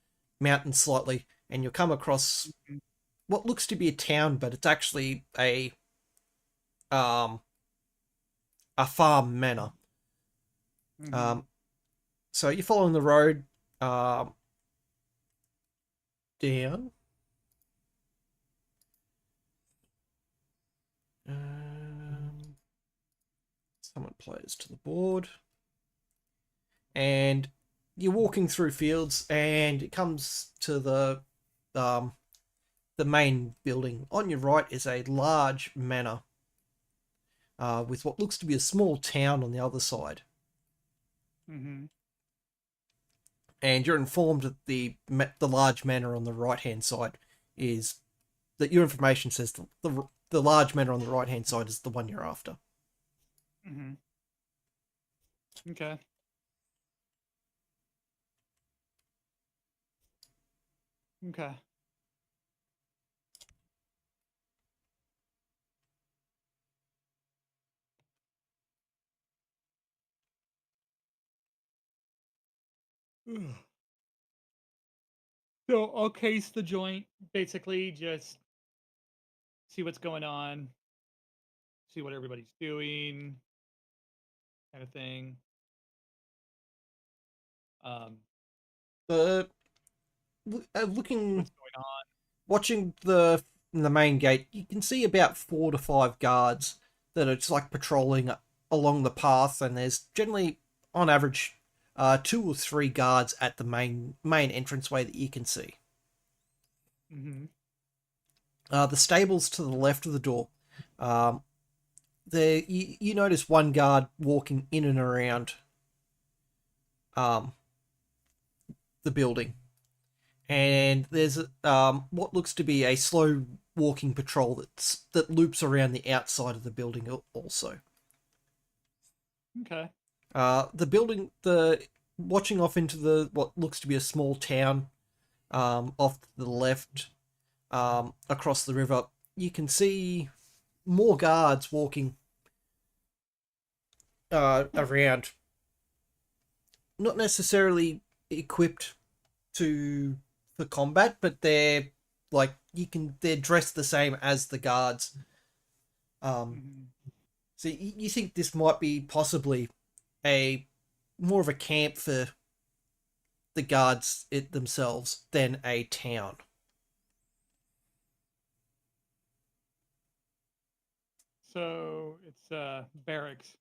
mountain slightly and you'll come across what looks to be a town, but it's actually a farm manor. Mhm. So you're following the road down. Someone plays to the board, and you're walking through fields, and it comes to the main building. On your right is a large manor with what looks to be a small town on the other side. Mhm. And you're informed that the large manor on the right hand side is that your information says the large manor on the right hand side is the one you're after. Mhm. Okay. Okay. So I'll case the joint, basically just see what's going on, see what everybody's doing, kind of thing. Um, Uh, see looking, what's going on. watching the main gate, you can see about 4 to 5 guards that are just like patrolling along the path, and there's generally, on average, 2 or 3 guards at the main entranceway that you can see. Mm-hmm. The stables to the left of the door. There, you notice one guard walking in and around um, the building, and there's what looks to be a slow walking patrol that loops around the outside of the building also. Okay. The building, the watching off into the what looks to be a small town, off to the left, across the river, you can see more guards walking around, not necessarily equipped to for combat, but they're dressed the same as the guards. Mm-hmm. So you think this might be possibly a more of a camp for the guards themselves than a town. So it's barracks,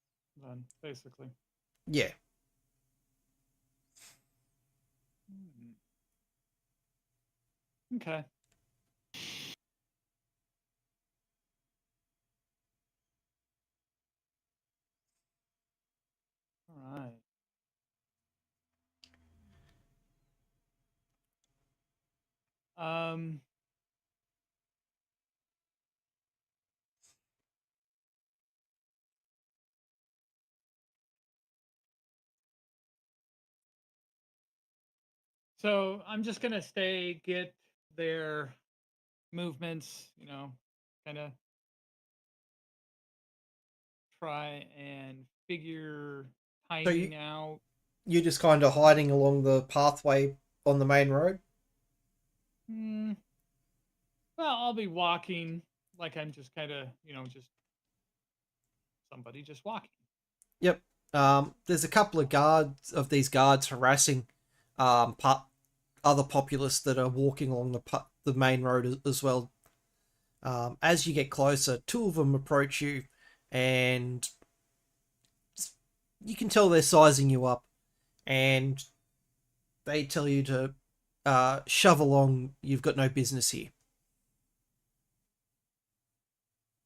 then basically. Yeah. Mm. Okay. All right. Um. So I'm just gonna get their movements, kind of try and figure So timing out. you're just kind of hiding along the pathway on the main road. Hmm. Well, I'll be walking like I'm just kind of, just somebody just walking. Yep. There's a couple of these guards harassing other populace that are walking along the main road as well. As you get closer, 2 of them approach you, and you can tell they're sizing you up, and they tell you to shove along. You've got no business here.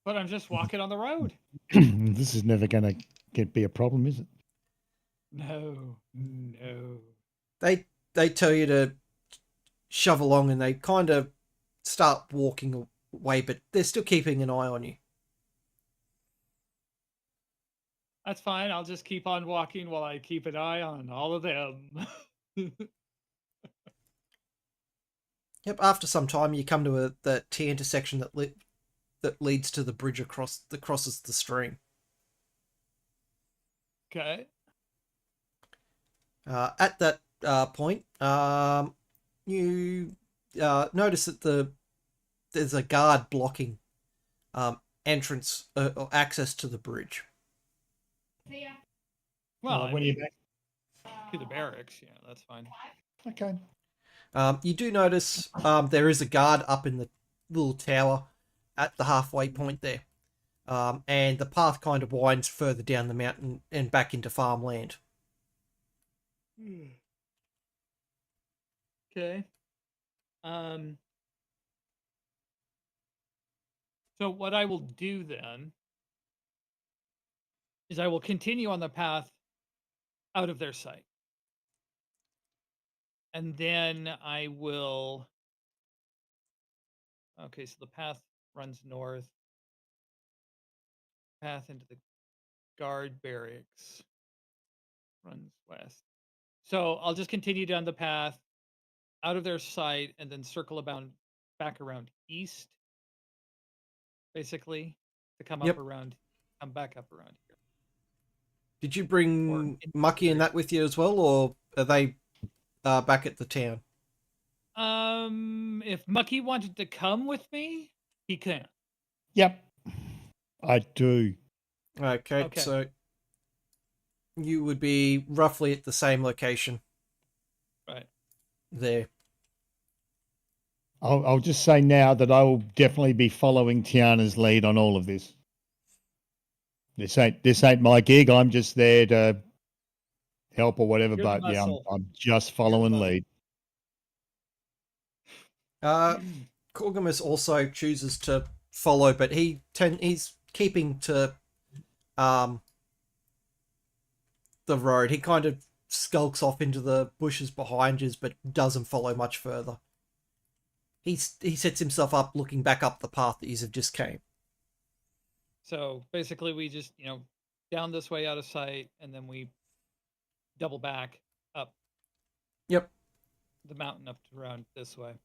But I'm just walking on the road. This is never going to be a problem, is it? No, no. They tell you to shove along, and they kind of start walking away, but they're still keeping an eye on you. That's fine. I'll just keep on walking while I keep an eye on all of them. Yep. After some time, you come to the T intersection that leads to the bridge that crosses the stream. Okay. At that point, you notice that there's a guard blocking entrance or access to the bridge. Well, I when are mean, you back? to the barracks. Yeah, that's fine. Okay. You do notice there is a guard up in the little tower at the halfway point there. And the path kind of winds further down the mountain and back into farmland. Okay. Um. So what I will do then is I will continue on the path out of their sight. And then I will. Okay, so the path runs north. Path into the guard barracks runs west. So I'll just continue down the path out of their sight and then circle about back around east, basically, to come Yep. come back up around here. Did you Or bring into Mucky and the- that with you as well, or are they back at the town? If Mucky wanted to come with me, he can. Yep. I do. Okay, Okay. so you would be roughly at the same location Right. there. I'll just say now that I will definitely be following Tiana's lead on all of this. This ain't my gig. I'm just there to help or whatever. You're the But yeah, muscle. I'm just following muscle. lead. Corgamus also chooses to follow, but he's keeping to the road. He kind of skulks off into the bushes behind you, but doesn't follow much further. He sets himself up, looking back up the path that you have just came. So basically, we just down this way out of sight, and then we double back up. Yep. The mountain up to around this way.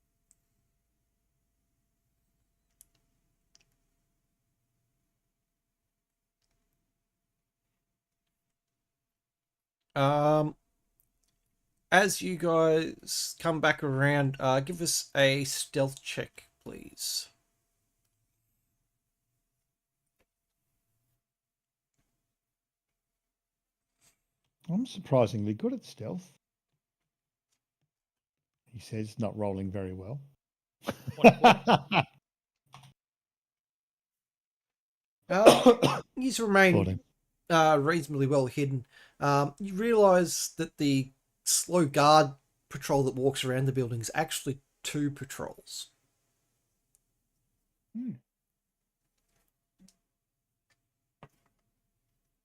As you guys come back around, give us a stealth check, please. I'm surprisingly good at stealth. He says, not rolling very well. He's remained 14. reasonably well hidden. You realise that the slow guard patrol that walks around the building is actually 2 patrols.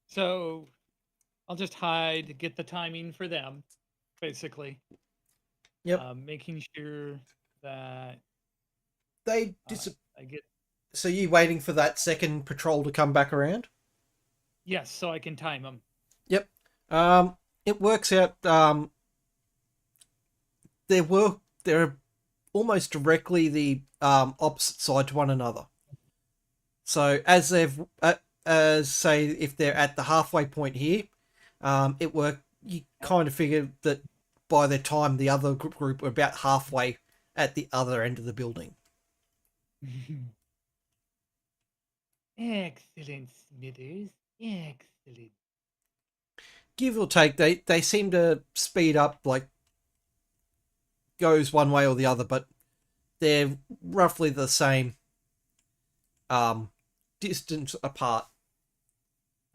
So I'll just hide, get the timing for them, basically. Yep. Making sure that They I get. So you waiting for that second patrol to come back around? Yes, so I can time them. Yep. It works out. They're almost directly the opposite side to one another. So as say if they're at the halfway point here, you kind of figure that by the time the other group were about halfway at the other end of the building. Excellent, Smithers. Excellent. Give or take, they seem to speed up, like goes one way or the other, but they're roughly the same distance apart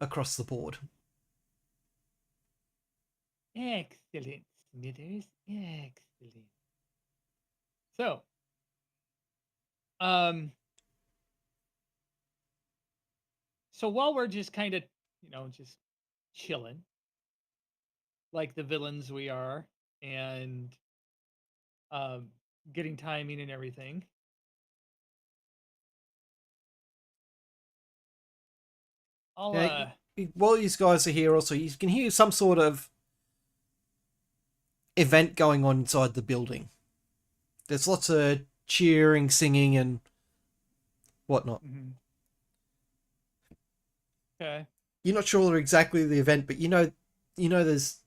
across the board. Excellent, Smithers. Excellent. So, so while we're just kind of, just chilling, like the villains we are, and getting timing and everything. While these guys are here, also you can hear some sort of event going on inside the building. There's lots of cheering, singing, and whatnot. Okay. You're not sure exactly the event, but you know there's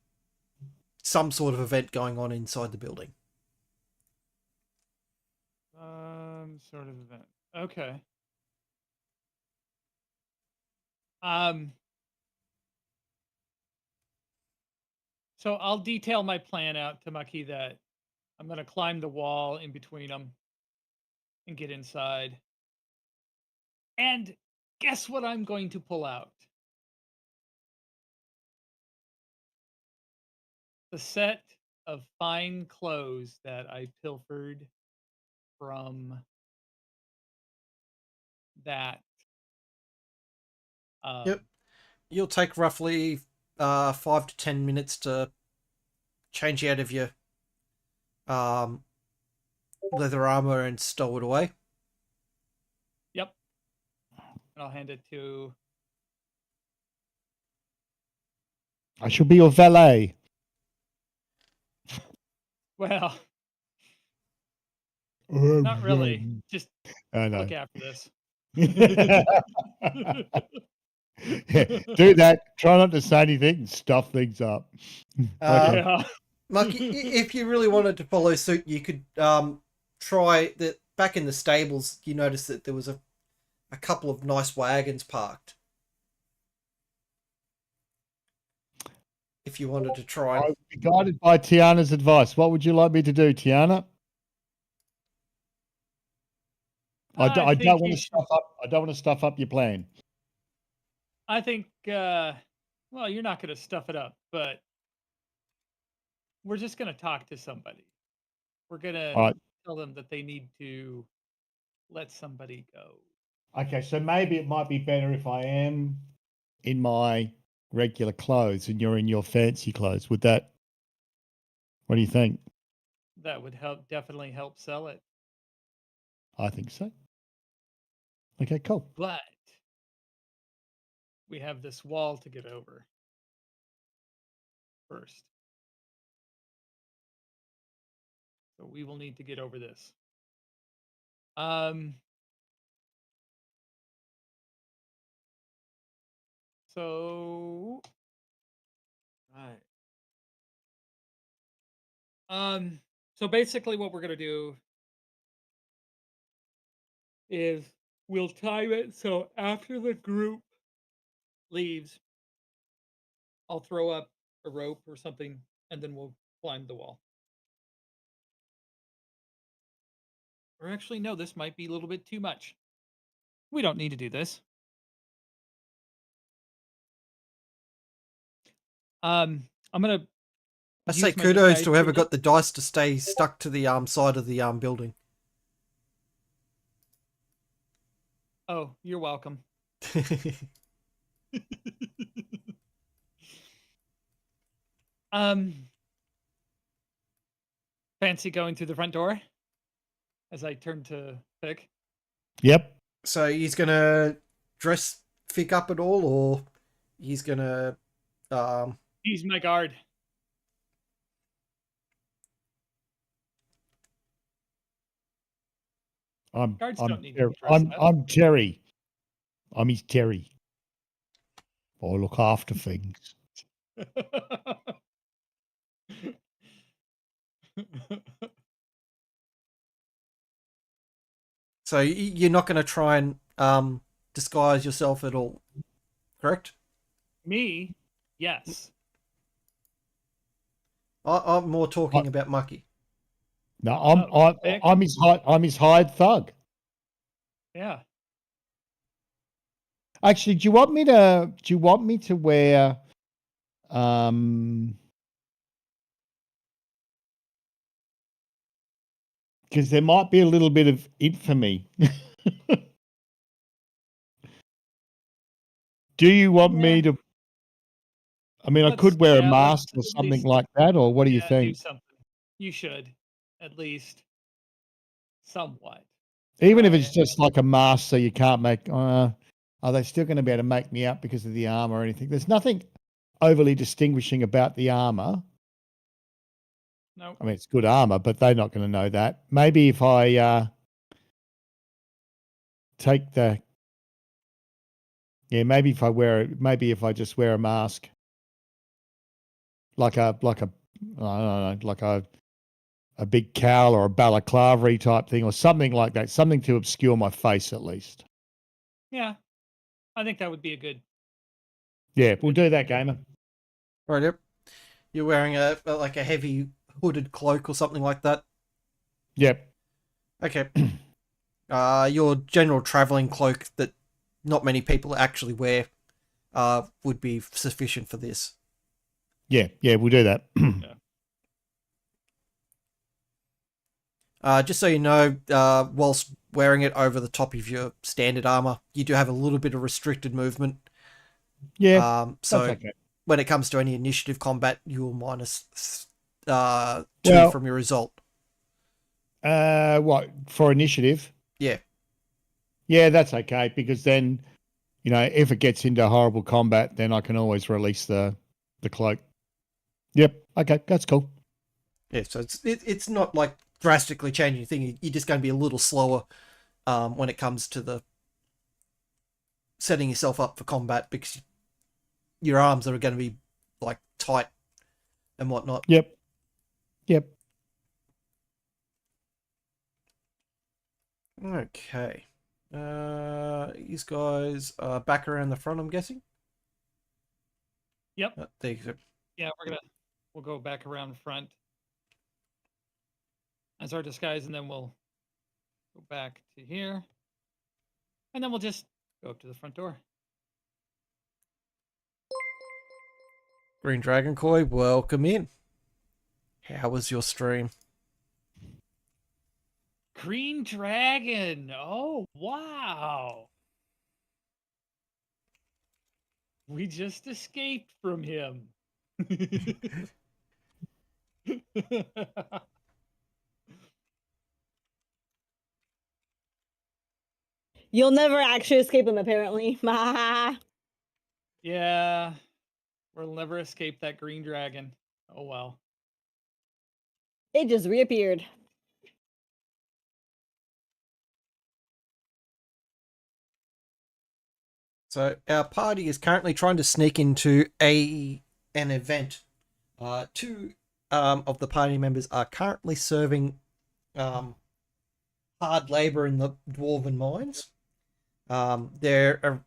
some sort of event going on inside the building. Sort of event. Okay. Um. So I'll detail my plan out to Maki that I'm going to climb the wall in between them and get inside. And guess what I'm going to pull out? The set of fine clothes that I pilfered from that. Yep. You'll take roughly 5 to 10 minutes to change out of your um, leather armor and stow it away. Yep. And I'll hand it to. I shall be your valet. Well, Oh, not really. Just I know. look after this. Do that. Try not to say anything. Stuff things up. Okay. Yeah. Mark, if you really wanted to follow suit, you could try that. Back in the stables, you noticed that there was a couple of nice wagons parked. If you wanted to try, I would be guided by Tiana's advice. What would you like me to do, Tiana? I think don't want you to should- stuff up. I don't want to stuff up your plan. I think, well, you're not going to stuff it up, but we're just going to talk to somebody. We're going to All right. tell them that they need to let somebody go. Okay, so maybe it might be better if I am in my regular clothes and you're in your fancy clothes. Would that? What do you think? That would definitely help sell it. I think so. Okay, cool. But we have this wall to get over first. So we will need to get over this. So right. So basically what we're gonna do is we'll time it so after the group leaves, I'll throw up a rope or something, and then we'll climb the wall. Or actually, no, this might be a little bit too much. We don't need to do this. I'm gonna. I say use my kudos disguise to whoever to- got the dice to stay stuck to the side of the building. Oh, you're welcome. Fancy going through the front door as I turn to Pick. Yep. So he's gonna dress Fick up at all, or he's gonna He's my guard. Guards don't need to be dressed up. I'm Terry. I'm his Terry. I look after things. so you're not gonna try and disguise yourself at all, correct? Me? Yes. I'm more talking about Mucky. No, Vic? I'm his hired thug. Yeah. Actually, do you want me to wear because there might be a little bit of infamy. Do you want me to? I mean, I could wear a mask or let's at something least- like that, or what do you Do think? something. You should, at least, somewhat. Even if try it's it. just like a mask, so you can't make. Are they still going to be able to make me out because of the armor or anything? There's nothing overly distinguishing about the armor. No. I mean, it's good armor, but they're not going to know that. Maybe if I take the. Yeah, maybe if I just wear a mask, like a I don't know, like a a big cowl or a balaclava type thing or something like that, something to obscure my face at least. Yeah, I think that would be a good. Yeah, we'll do that, gamer. Right, yep. You're wearing a heavy hooded cloak or something like that. Yep. Okay. Your general traveling cloak that not many people actually wear would be sufficient for this. Yeah, we'll do that. Just so you know, whilst wearing it over the top of your standard armor, you do have a little bit of restricted movement. Yeah, so that's okay. when it comes to any initiative combat, you will minus 2 Well- from your result. What, for initiative? Yeah. Yeah, that's okay, because then, if it gets into horrible combat, then I can always release the cloak. Yep, okay, that's cool. Yeah, so it's not like drastically changing anything. You're just going to be a little slower when it comes to the setting yourself up for combat, because your arms are going to be like tight and whatnot. Yep. Okay. These guys are back around the front, I'm guessing. Yep. There you go. Yeah, we'll go back around front as our disguise, and then we'll go back to here, and then we'll just go up to the front door. Green Dragon Koi, welcome in. How was your stream? Green Dragon. Oh, wow. We just escaped from him. You'll never actually escape him, apparently. Yeah, we'll never escape that green dragon. Oh, well. It just reappeared. So our party is currently trying to sneak into an event. Two of the party members are currently serving hard labor in the dwarven mines. Their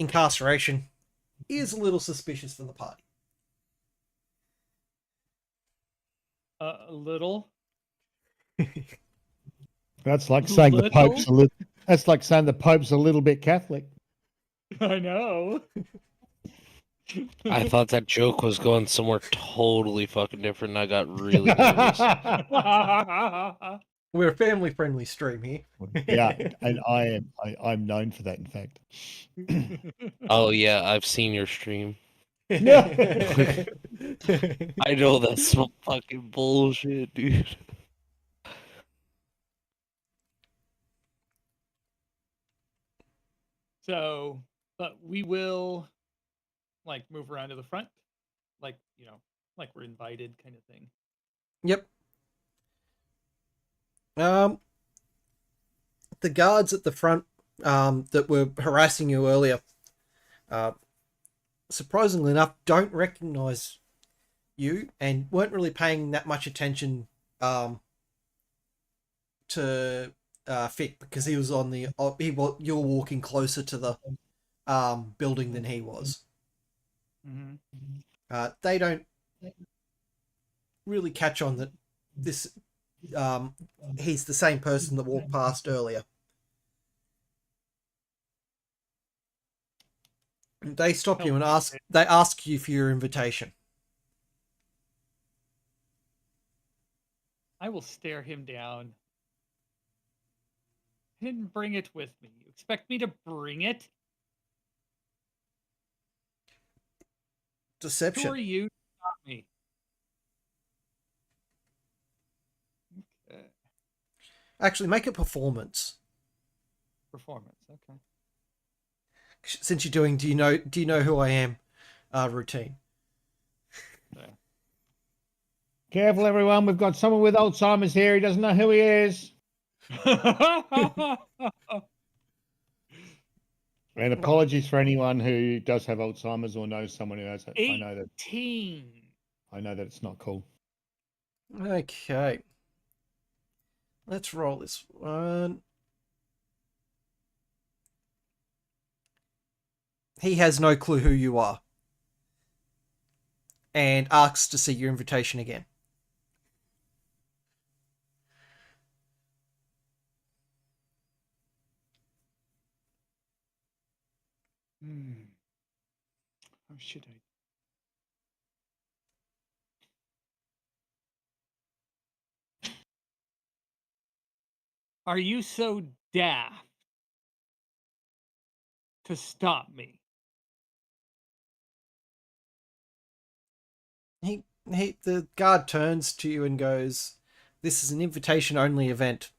incarceration is a little suspicious for the party. A little. That's like saying the Pope's Little? that's like saying the Pope's a little bit Catholic. I know. I thought that joke was going somewhere totally fucking different, and I got really nervous. We're a family-friendly stream here. Yeah, and I'm known for that, in fact. Oh yeah, I've seen your stream. I I know that's some fucking bullshit, dude. So, but we will like move around to the front, like like we're invited, kind of thing. Yep. The guards at the front that were harassing you earlier, surprisingly enough, don't recognize you and weren't really paying that much attention to Fick, because he was on the you're walking closer to the building than he was. Mm-hmm. They don't really catch on that this he's the same person that walked past earlier. They stop you and ask you for your invitation. I will stare him down. I didn't bring it with me. You expect me to bring it? Deception. Who are you to stop me? Okay. Actually, make a performance. Performance. Okay. Since you're doing, do you know who I am? Routine. Careful, everyone. We've got someone with Alzheimer's here. He doesn't know who he is. And apologies for anyone who does have Alzheimer's or knows someone who has it. I know that 18. it's not cool. Okay. Let's roll this one. He has no clue who you are. And asks to see your invitation again. How should I? Are you so daft to stop me? The guard turns to you and goes, "This is an invitation-only event.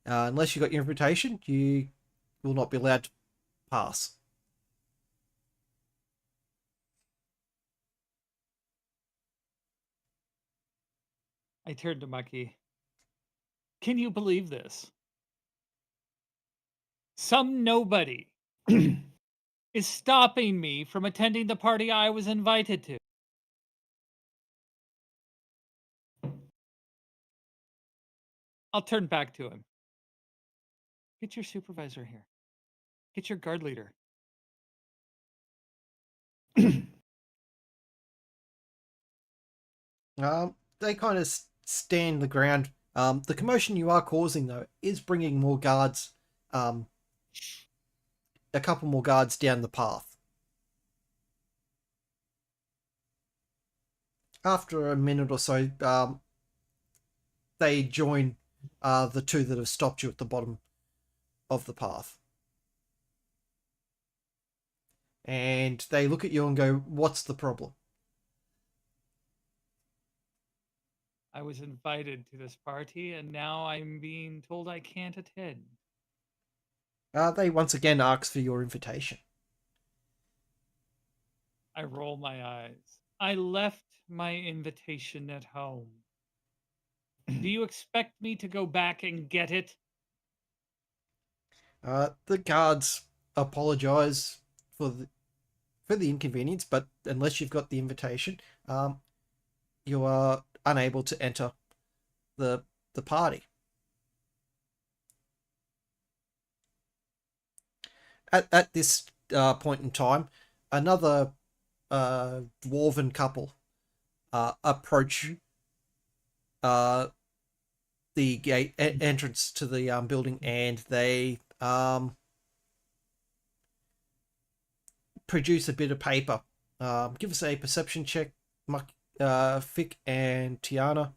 Unless you got your invitation, you will not be allowed to pass." I turned to Mucky. Can you believe this? Some nobody is stopping me from attending the party I was invited to. I'll turn back to him. Get your supervisor here. Get your guard leader. They kind of stand the ground. The commotion you are causing, though, is bringing more guards, a couple more guards down the path. After a minute or so, they join the two that have stopped you at the bottom of the path. And they look at you and go, "What's the problem?" I was invited to this party and now I'm being told I can't attend. They once again ask for your invitation. I roll my eyes. I left my invitation at home. Do you expect me to go back and get it? The guards apologize for the inconvenience, but unless you've got the invitation, you are unable to enter the party. At this point in time, another dwarven couple approach the gate entrance to the building, and they produce a bit of paper. Give us a perception check, Fick and Tiana.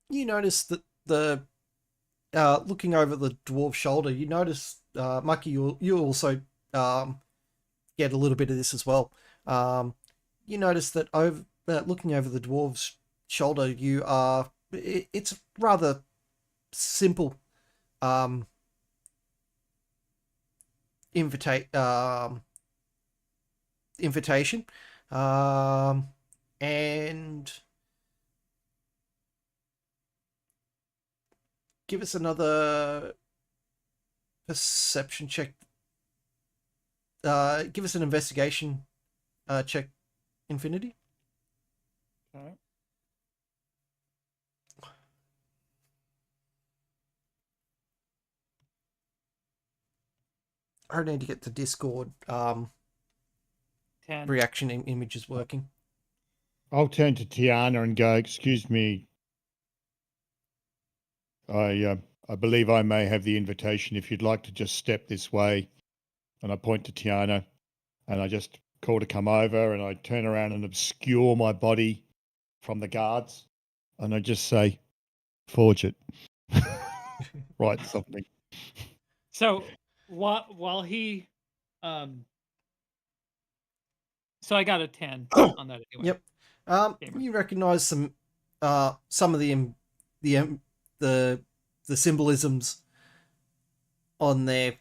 You notice that the looking over the dwarf's shoulder, you notice, Mucky, you also get a little bit of this as well. You notice that over looking over the dwarf's shoulder, it's rather simple invitation, and give us another perception check. Give us an investigation check, Infinity. Okay. I need to get the Discord 10. reaction images working. I'll turn to Tiana and go, "Excuse me, I believe I may have the invitation. If you'd like to just step this way." And I point to Tiana and I just call to come over, and I turn around and obscure my body from the guards. And I just say, "Forge it." Write something. So while he So I got a 10 on that anyway. Yep. Gamer. You recognize some of the symbolisms on there,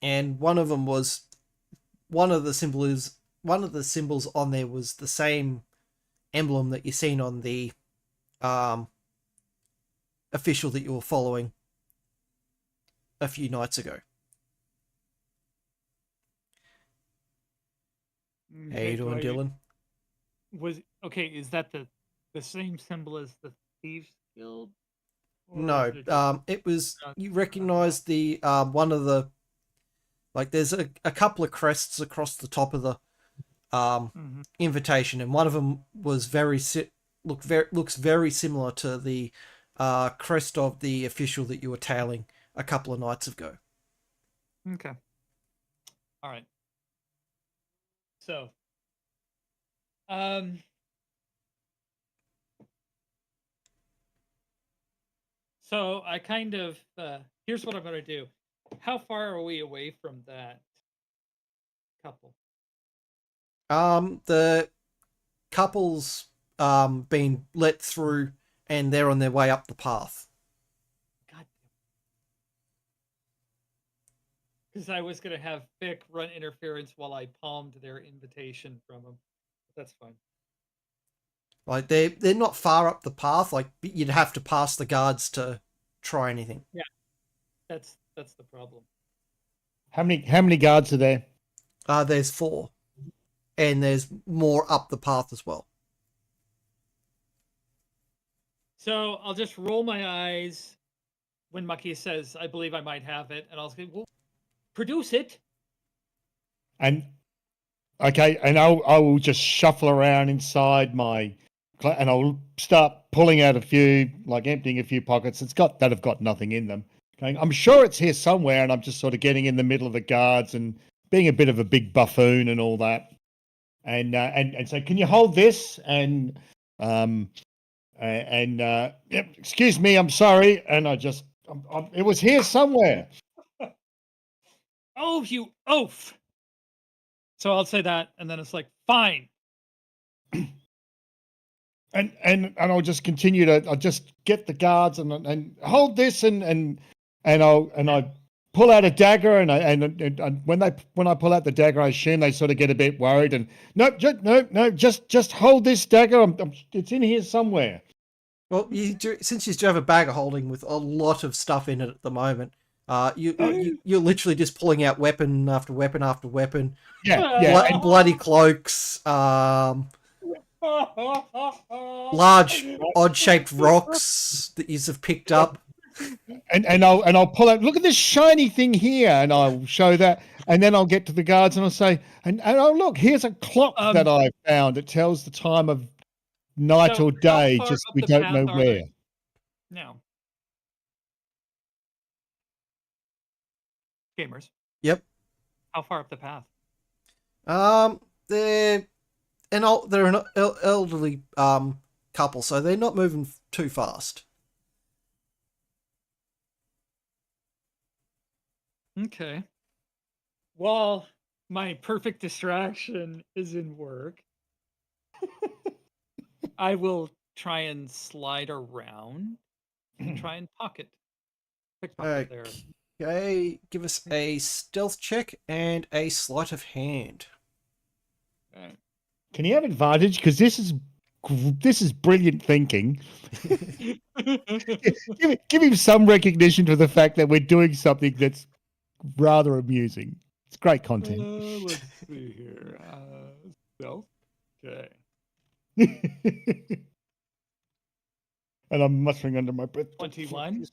and one of the symbols on there was the same emblem that you seen on the official that you were following a few nights ago. How you doing, Dylan? Is that the same symbol as the Thieves Guild? Or No, is it just- it was, not- you recognize the one of the, like, there's a couple of crests across the top of the Mhm. invitation, and one of them was looks very similar to the crest of the official that you were tailing a couple of nights ago. Okay. All right. So, I kind of here's what I'm gonna do. How far are we away from that couple? The couple's been let through, and they're on their way up the path. God. Because I was gonna have Vic run interference while I palmed their invitation from them. That's fine. Like, they're not far up the path. Like, you'd have to pass the guards to try anything. That's the problem. How many guards are there? There's 4, and there's more up the path as well. So I'll just roll my eyes when Mucky says, "I believe I might have it," and I'll say, "Well, produce it." And okay, and I will just shuffle around inside and I'll start pulling out a few, like emptying a few pockets. That have got nothing in them. Going, I'm sure it's here somewhere, and I'm just sort of getting in the middle of the guards and being a bit of a big buffoon and all that. And so, can you hold this? And yep, excuse me, I'm sorry. And it was here somewhere. Oh, you oaf! So I'll say that, and then it's like, fine. And I'll just continue I'll just get the guards and hold this and I pull out a dagger and when I pull out the dagger, I assume they sort of get a bit worried and no, just hold this dagger. It's in here somewhere. Well, since you do have a bag of holding with a lot of stuff in it at the moment, you're literally just pulling out weapon after weapon after weapon. Yeah. Bloody cloaks, large odd-shaped rocks that you have picked up. And I'll pull out, look at this shiny thing here, and I'll show that, and then I'll get to the guards and I'll say, and oh look, here's a clock that I found. It tells the time of night or day, just we don't know where. No. Gamers. Yep. How far up the path? They're an elderly couple, so they're not moving too fast. Okay. Well, my perfect distraction is in work. I will try and slide around and try and pickpocket there. Okay, give us a stealth check and a sleight of hand. Can you have advantage? Because this is brilliant thinking. give him some recognition for the fact that we're doing something that's rather amusing. It's great content. Let's see here. Stealth. Okay. And I'm muttering under my breath. 21.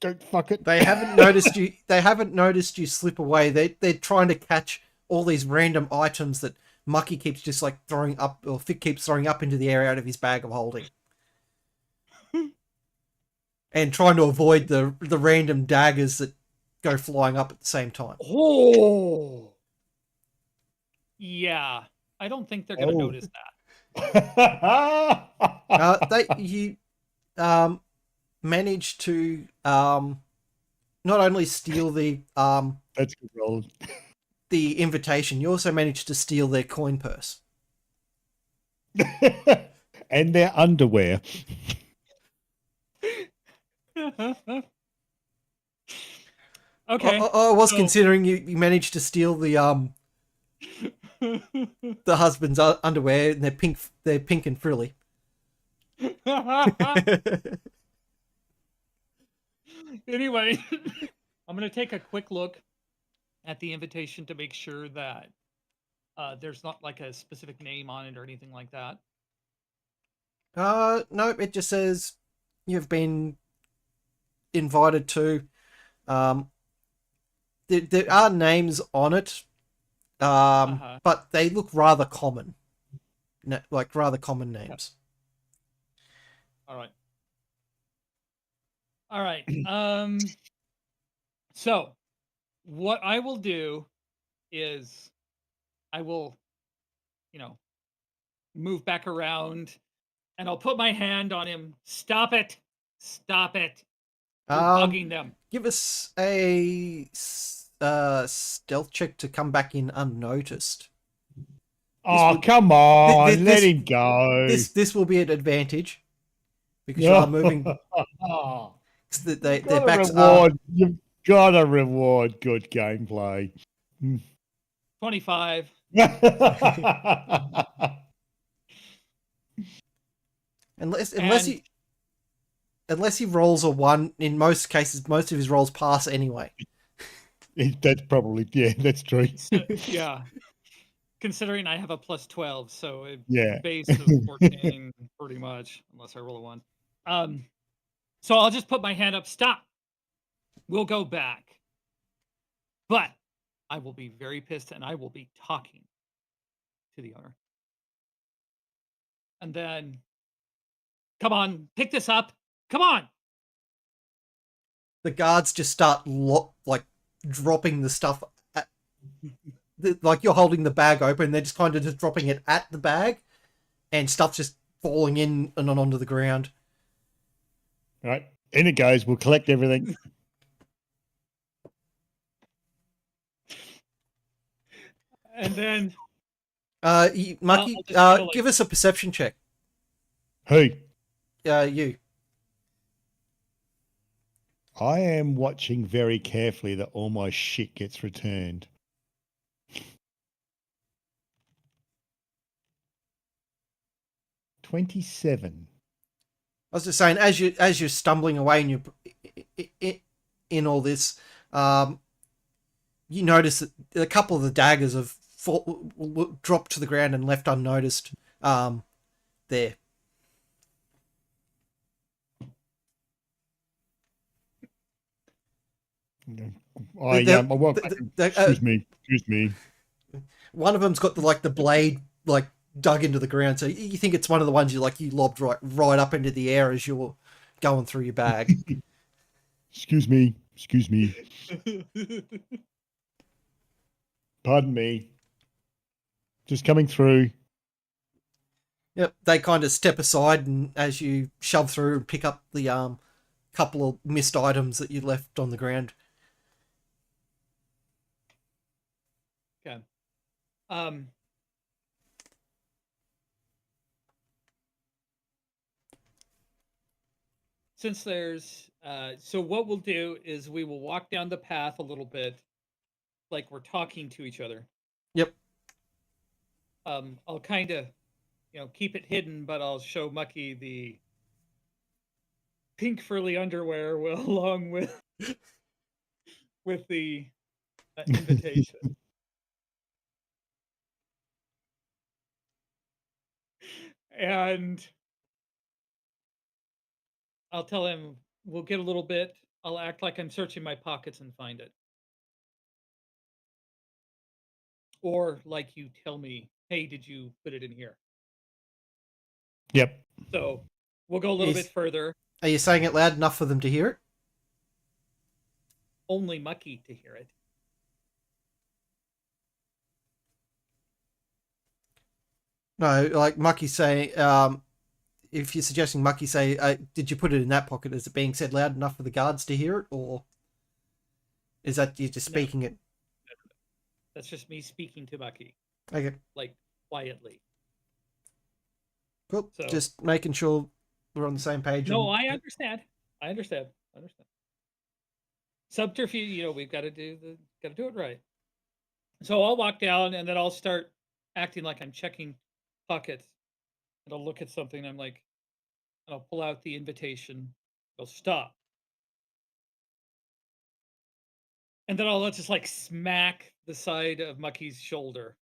Don't fuck it. They haven't noticed you. They haven't noticed you slip away. They're trying to catch all these random items that Mucky keeps just like throwing up, or Fick keeps throwing up into the air out of his bag of holding, and trying to avoid the random daggers that go flying up at the same time. Oh. Yeah, I don't think they're gonna notice that. You managed to not only steal the That's good roll. the invitation, you also managed to steal their coin purse. And their underwear. Okay. I was so- considering you managed to steal the husband's underwear, and they're pink and frilly. Anyway, I'm going to take a quick look at the invitation to make sure that there's not like a specific name on it or anything like that. No, it just says you've been invited to. There are names on it, but they look rather common, like rather common names. All right. All right. So what I will do is I will, move back around and I'll put my hand on him. Stop it. Stop it. You're bugging them. Give us a stealth check to come back in unnoticed. Oh, come on. Let him go. This will be an advantage because you are moving. Their backs are. You've got to reward good gameplay. 25. Unless he rolls a 1, in most cases, most of his rolls pass anyway. That's probably, that's true. Yeah. Considering I have a plus 12, so a Yeah. base of 14 pretty much, unless I roll a 1. So I'll just put my hand up. Stop. We'll go back. But I will be very pissed and I will be talking to the owner. And then, come on, pick this up. Come on. The guards just start dropping the stuff like you're holding the bag open, they're just kind of just dropping it at the bag, and stuff's just falling in and onto the ground. All right, in it goes. We'll collect everything. And then, Mucky, I'll give us a perception check. Who? You. I am watching very carefully that all my shit gets returned. $27. I was just saying, as you're stumbling away and you're in all this, you notice that a couple of the daggers have dropped to the ground and left unnoticed. There. Excuse me. One of them's got the blade dug into the ground, so you think it's one of the ones you lobbed right up into the air as you're going through your bag. Excuse me. Pardon me. Just coming through. Yep, they kind of step aside, and as you shove through and pick up the couple of missed items that you left on the ground. okay. Since there's so what we'll do is we will walk down the path a little bit like we're talking to each other. Yep. I'll kind of keep it hidden, but I'll show Mucky the pink frilly underwear along with the invitation. And I'll tell him we'll get a little bit. I'll act like I'm searching my pockets and find it. Or like you tell me, hey, did you put it in here? Yep. So we'll go a little bit further. Are you saying it loud enough for them to hear it? Only Mucky to hear it. No, like Mucky say, if you're suggesting Mucky say, did you put it in that pocket? Is it being said loud enough for the guards to hear it, or is that you just speaking it? That's just me speaking to Bucky, Okay, like quietly. cool. So- Just making sure we're on the same page. No, and- I understand. I understand. Subterfuge, we've got to do it right. So I'll walk down and then I'll start acting like I'm checking pockets. And I'll look at something. And I'm like, and I'll pull out the invitation. I'll stop. And then I'll just like smack the side of Mucky's shoulder,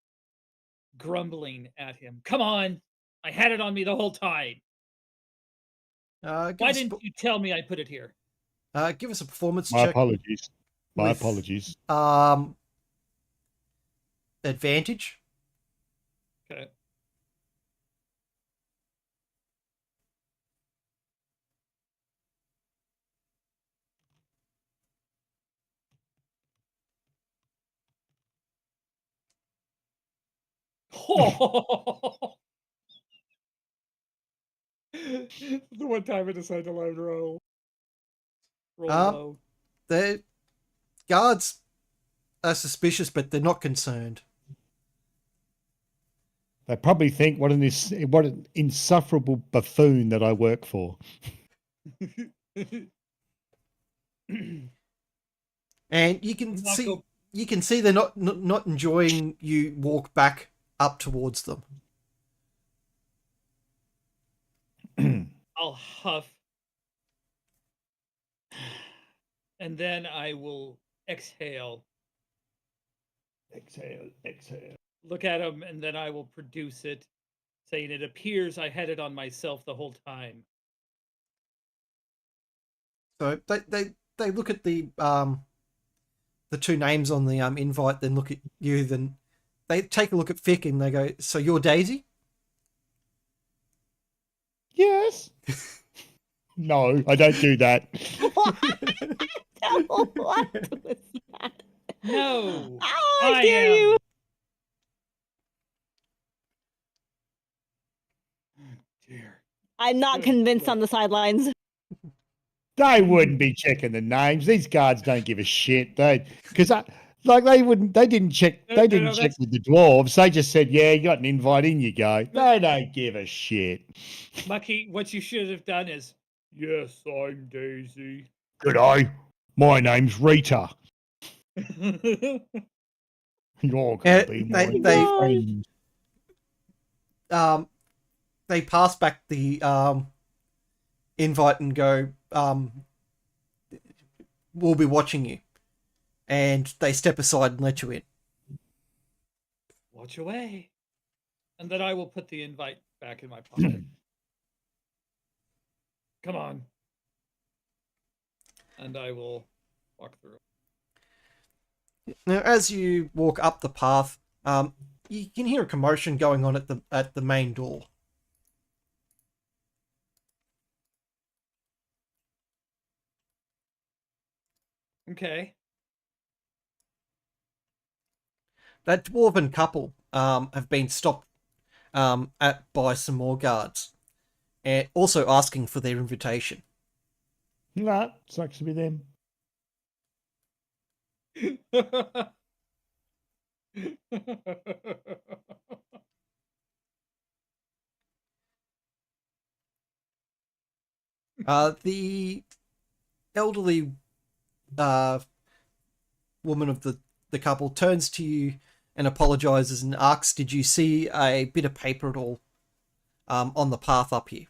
grumbling at him. Come on. I had it on me the whole time. give Why us, didn't you tell me I put it here? give us a performance My check. apologies. My with, apologies. Advantage. Okay. The one time I decided to let roll. Roll low. The guards are suspicious, but they're not concerned. They probably think what an insufferable buffoon that I work for. And you can Not see go- they're not enjoying you walk back up towards them. I'll huff. And then I will exhale. Exhale, exhale. Look at him, and then I will produce it, saying it appears I had it on myself the whole time. So they look at the two names on the invite, then look at you, then they take a look at Fick and they go, "So you're Daisy?" Yes. No, I don't do that. What? What was that? No, Oh, I I dare am. you! Dear. I'm not Good convinced Lord. on the sidelines. They wouldn't be checking the names. These guards don't give a shit. They didn't check. No, They no, didn't no, check that's- with the dwarves. They just said, "Yeah, you got an invite. In you go." They don't give a shit. Mucky, what you should have done is, yes, I'm Daisy. Good eye. My name's Rita. You're gonna be my they friend. they pass back the invite and go, "We'll be watching you," and they step aside and let you in. Watch away. And then I will put the invite back in my pocket. Come on. And I will walk through. Now, as you walk up the path, you can hear a commotion going on at the main door. Okay. That dwarven couple have been stopped by some more guards, and also asking for their invitation. Nah, sucks to be them. The elderly woman of the couple turns to you and apologizes and asks, "Did you see a bit of paper at all on the path up here?"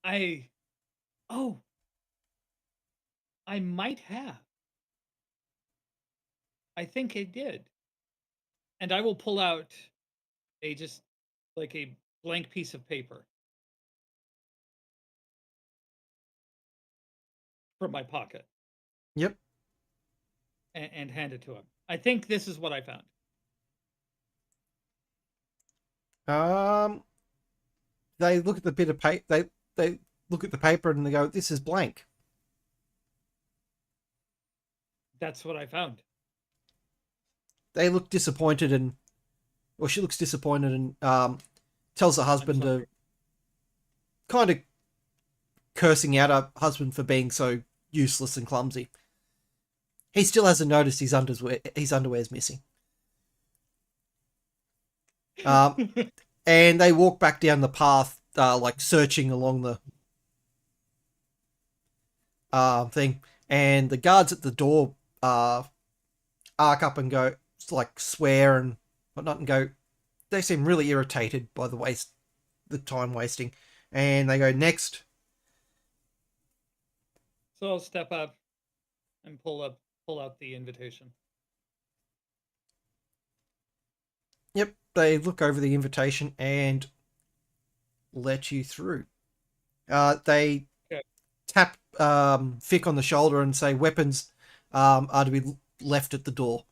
I might have. I think I did. And I will pull out just like a blank piece of paper from my pocket Yep. and hand it to him. I think this is what I found. They look at the bit of paper. They look at the paper and they go, "This is blank." That's what I found. They look disappointed she looks disappointed and tells her husband to, kind of cursing out her husband for being so useless and clumsy. He still hasn't noticed his underwear's missing. And they walk back down the path, like searching along the thing. And the guards at the door arc up and go, like, swear and whatnot, and go. They seem really irritated by the time wasting, and they go next. So I'll step up and pull out the invitation. Yep, they look over the invitation and let you through. They Okay. tap Fick on the shoulder and say weapons are to be left at the door.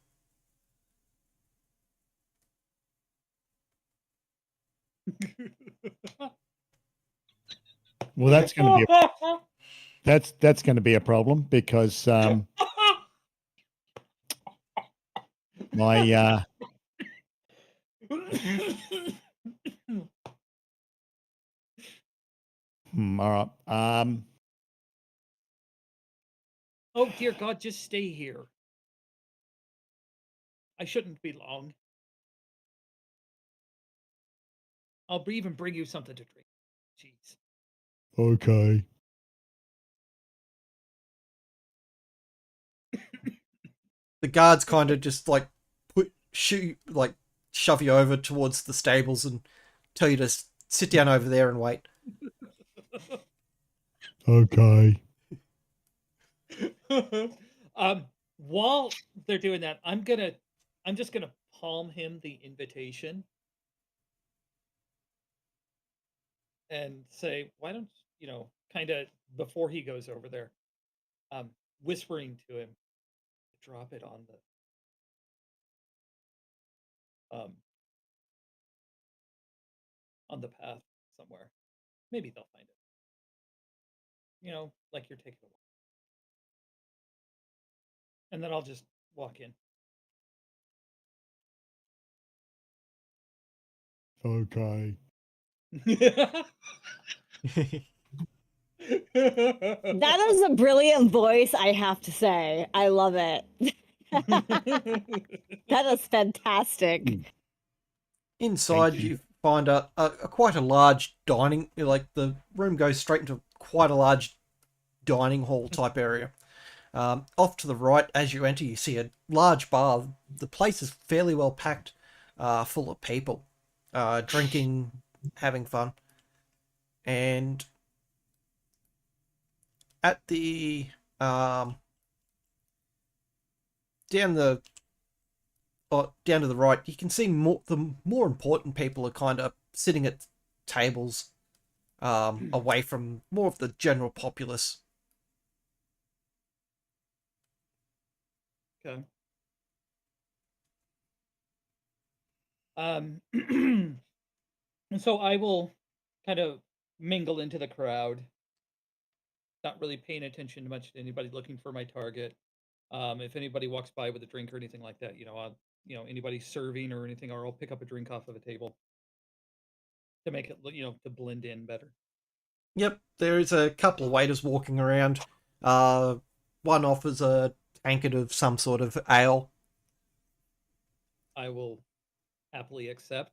Well, that's going to be that's going to be a problem because my all right. Oh dear God, just stay here. I shouldn't be long. I'll even bring you something to drink. Jeez. Okay. The guards kind of just like shove you over towards the stables and tell you to sit down over there and wait. Okay. While they're doing that, I'm just gonna palm him the invitation and say, why don't kind of before he goes over there, whispering to him, drop it on the path somewhere. Maybe they'll find it. Like you're taking a walk. And then I'll just walk in. Okay. That is a brilliant voice, I have to say. I love it. That is fantastic. Inside, Thank you. you find a quite a large dining, like the room goes straight into quite a large dining hall type area. Off to the right, as you enter, you see a large bar. The place is fairly well packed, full of people, drinking, having fun. And at the down the down to the right, you can see the more important people are kind of sitting at tables, away from more of the general populace. Okay. And so I will kind of mingle into the crowd, not really paying attention to much to anybody looking for my target. If anybody walks by with a drink or anything like that, I'll, anybody serving or anything, or I'll pick up a drink off of a table to make it, to blend in better. Yep, there is a couple of waiters walking around. One offers a tankard of some sort of ale. I will happily accept.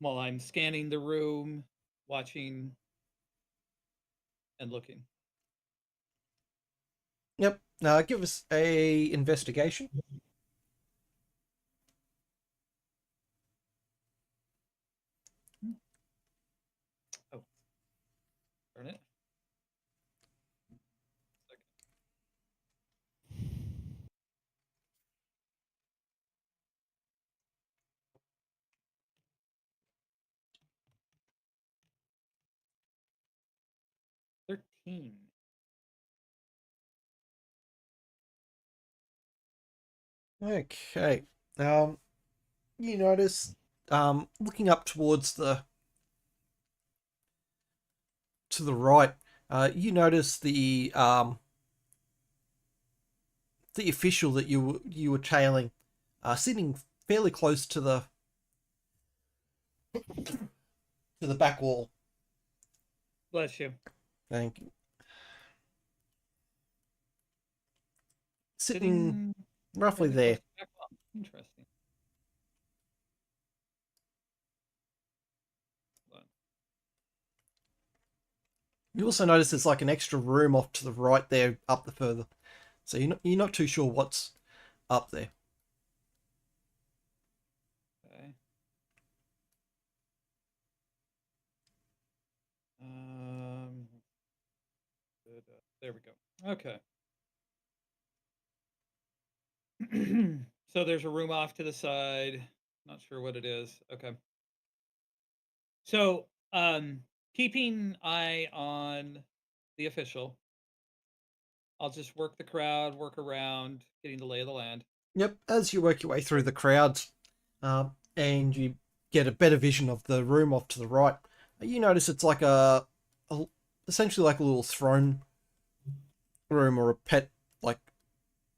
While I'm scanning the room, watching and looking. Yep. Give us a investigation. Oh, darn it. 13. Okay. You notice, looking up towards to the right, you notice the official that you were tailing, sitting fairly close to the back wall. Bless you. Thank you. sitting roughly right there. across the back wall. Interesting. Hold on. You also notice there's like an extra room off to the right there, up the further. So you're not too sure what's up there. Okay. There we go. Okay. So there's a room off to the side. Not sure what it is. Okay. So, keeping eye on the official. I'll just work the crowd, work around, getting the lay of the land. Yep, as you work your way through the crowds, and you get a better vision of the room off to the right, you notice it's like essentially like a little throne room or a pet, like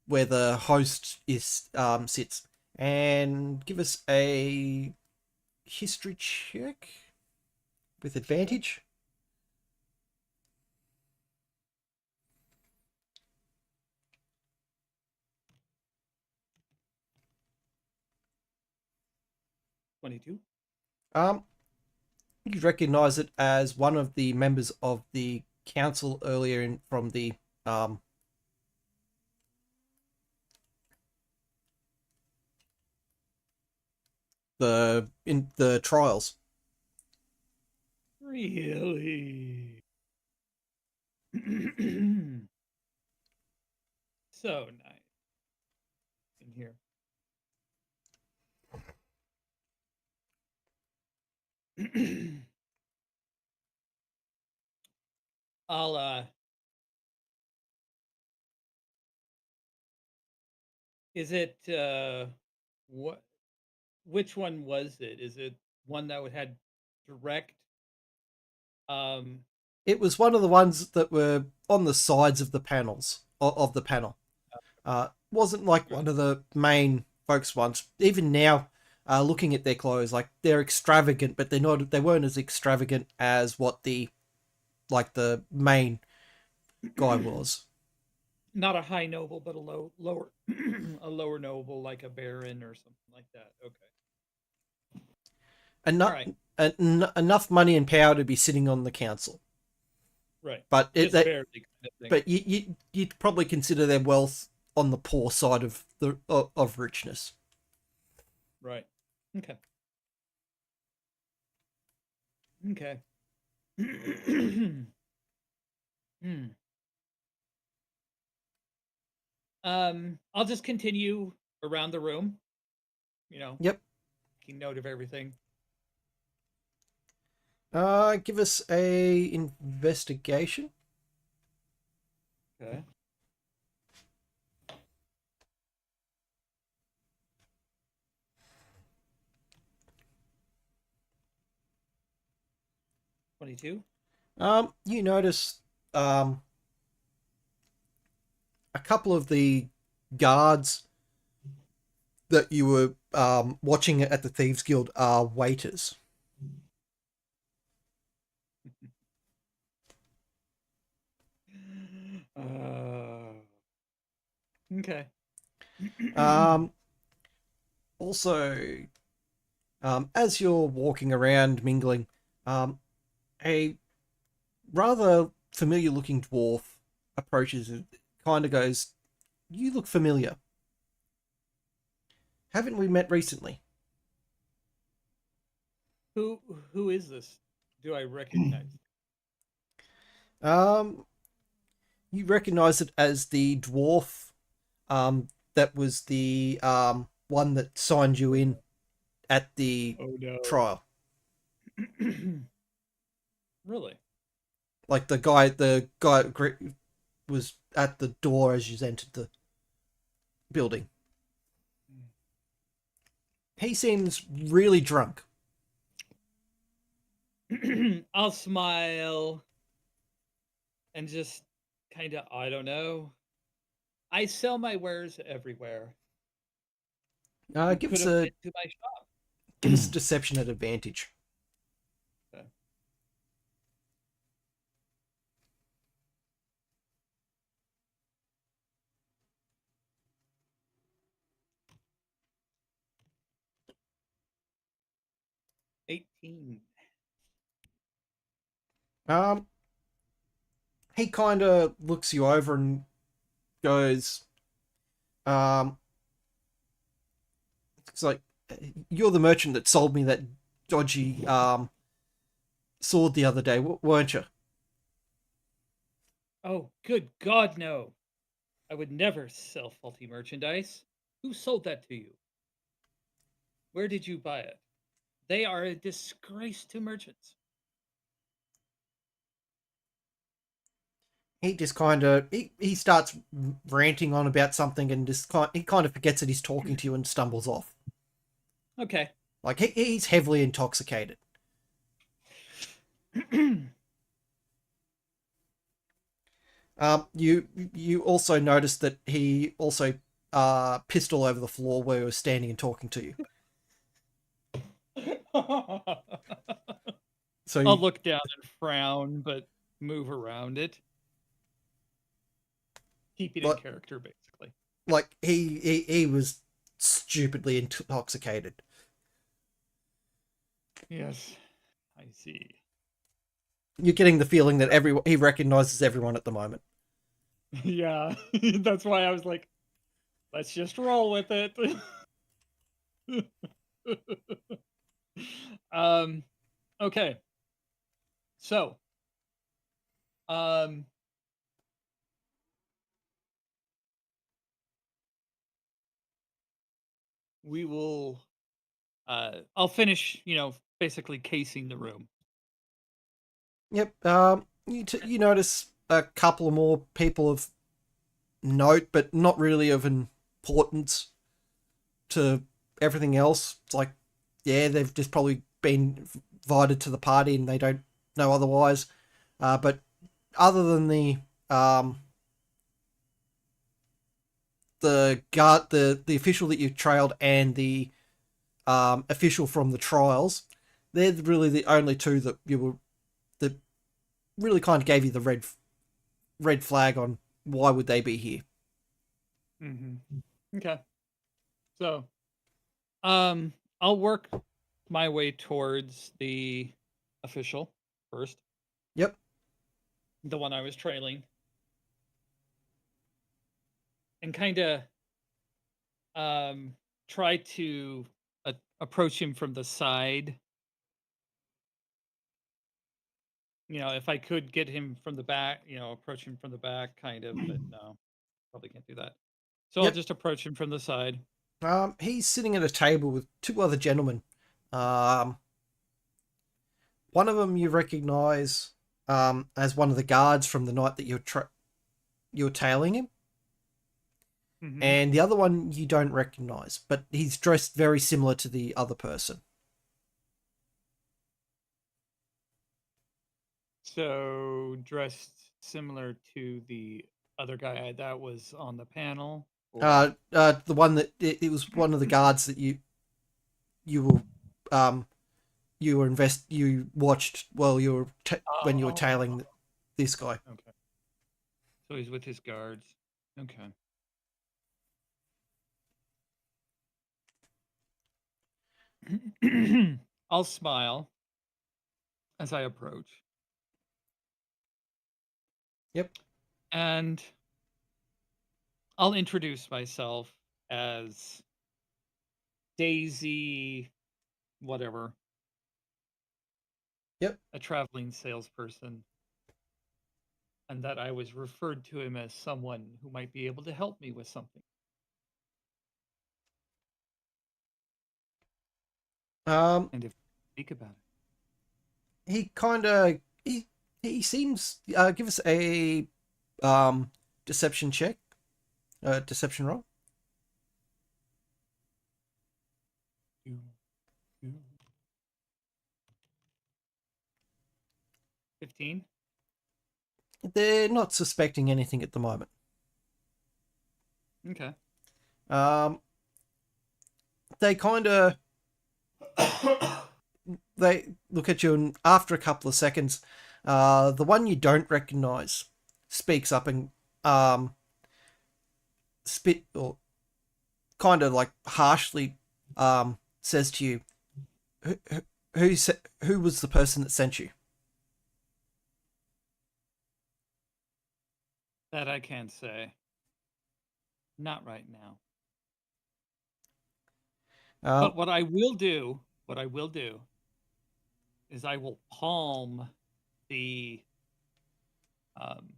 where the host is sits. And give us a history check with advantage. $22. You recognize it as one of the members of the council earlier from um in the trials. Really? So nice. In here. I'll is it what which one was it? Is it one that would had direct It was one of the ones that were on the sides of the panels of the panel. Wasn't like one of the main folks ones. Even now, looking at their clothes, like they're extravagant, but they're not. They weren't as extravagant as what the main guy was. not a high noble, but a lower a lower noble like a baron or something like that. Okay. Enough, All right. enough money and power to be sitting on the council. Right. But Just barely kind of thing. but you'd probably consider their wealth on the poor side of of richness. Right. Okay. Okay. Hmm. I'll just continue around the room, Yep. taking note of everything. Give us a investigation. Okay. $22. You notice a couple of the guards that you were watching at the Thieves Guild are waiters. Okay. Also, as you're walking around mingling, a rather familiar looking dwarf approaches and kind of goes, "You look familiar. Haven't we met recently?" Who is this? Do I recognize? Um, you recognize it as the dwarf that was the one that signed you in at the Oh no. trial. Really? Like the guy was at the door as you entered the building. He seems really drunk. I'll smile and just kind of, I don't know. I sell my wares everywhere. You Give could us have a been to my shop. deception at advantage. Okay. 18. He kind of looks you over and goes, it's like, you're the merchant that sold me that dodgy sword the other day, weren't you? Oh, good God, no. I would never sell faulty merchandise. Who sold that to you? Where did you buy it? They are a disgrace to merchants. He just kind of he starts ranting on about something and just he kind of forgets that he's talking to you and stumbles off. Okay. Like he's heavily intoxicated. You also notice that he also pissed all over the floor where he was standing and talking to you. So I'll look down and frown, but move around it. Keep it in But- character, basically. like he was stupidly intoxicated. Yes, I see. You're getting the feeling that he recognizes everyone at the moment. Yeah, that's why I was like, let's just roll with it. Okay. So, um, we will, I'll finish, basically casing the room. Yep. You notice a couple more people of note, but not really of importance to everything else. It's like, yeah, they've just probably been invited to the party and they don't know otherwise. But other than the guard, the official that you trailed, and the official from the trials, they're really the only two that that really kind of gave you the red flag on why would they be here. Mm-hmm. Okay. So, I'll work my way towards the official first, Yep. the one I was trailing, and kind of try to approach him from the side. If I could get him from the back, approach him from the back, kind of, but no, probably can't do that. So I'll Yep. just approach him from the side. He's sitting at a table with two other gentlemen. One of them you recognize as one of the guards from the night that you're tailing him, Mhm. and the other one you don't recognize, but he's dressed very similar to the other person. So dressed similar to the other guy that was on the panel. The one that it was one of the guards that you were you watched while you were when you were tailing this guy. Okay. So he's with his guards. Okay. I'll smile as I approach. Yep. And I'll introduce myself as Daisy, whatever. Yep. A traveling salesperson. And that I was referred to him as someone who might be able to help me with something. And if speak about it. He kind of he seems give us a deception check, deception roll. 15. They're not suspecting anything at the moment. Okay. They kind of they look at you, and after a couple of seconds, the one you don't recognize speaks up and spit or kind of like harshly says to you, who was the person that sent you? That I can't say. Not right now. But what I will do is I will palm the um,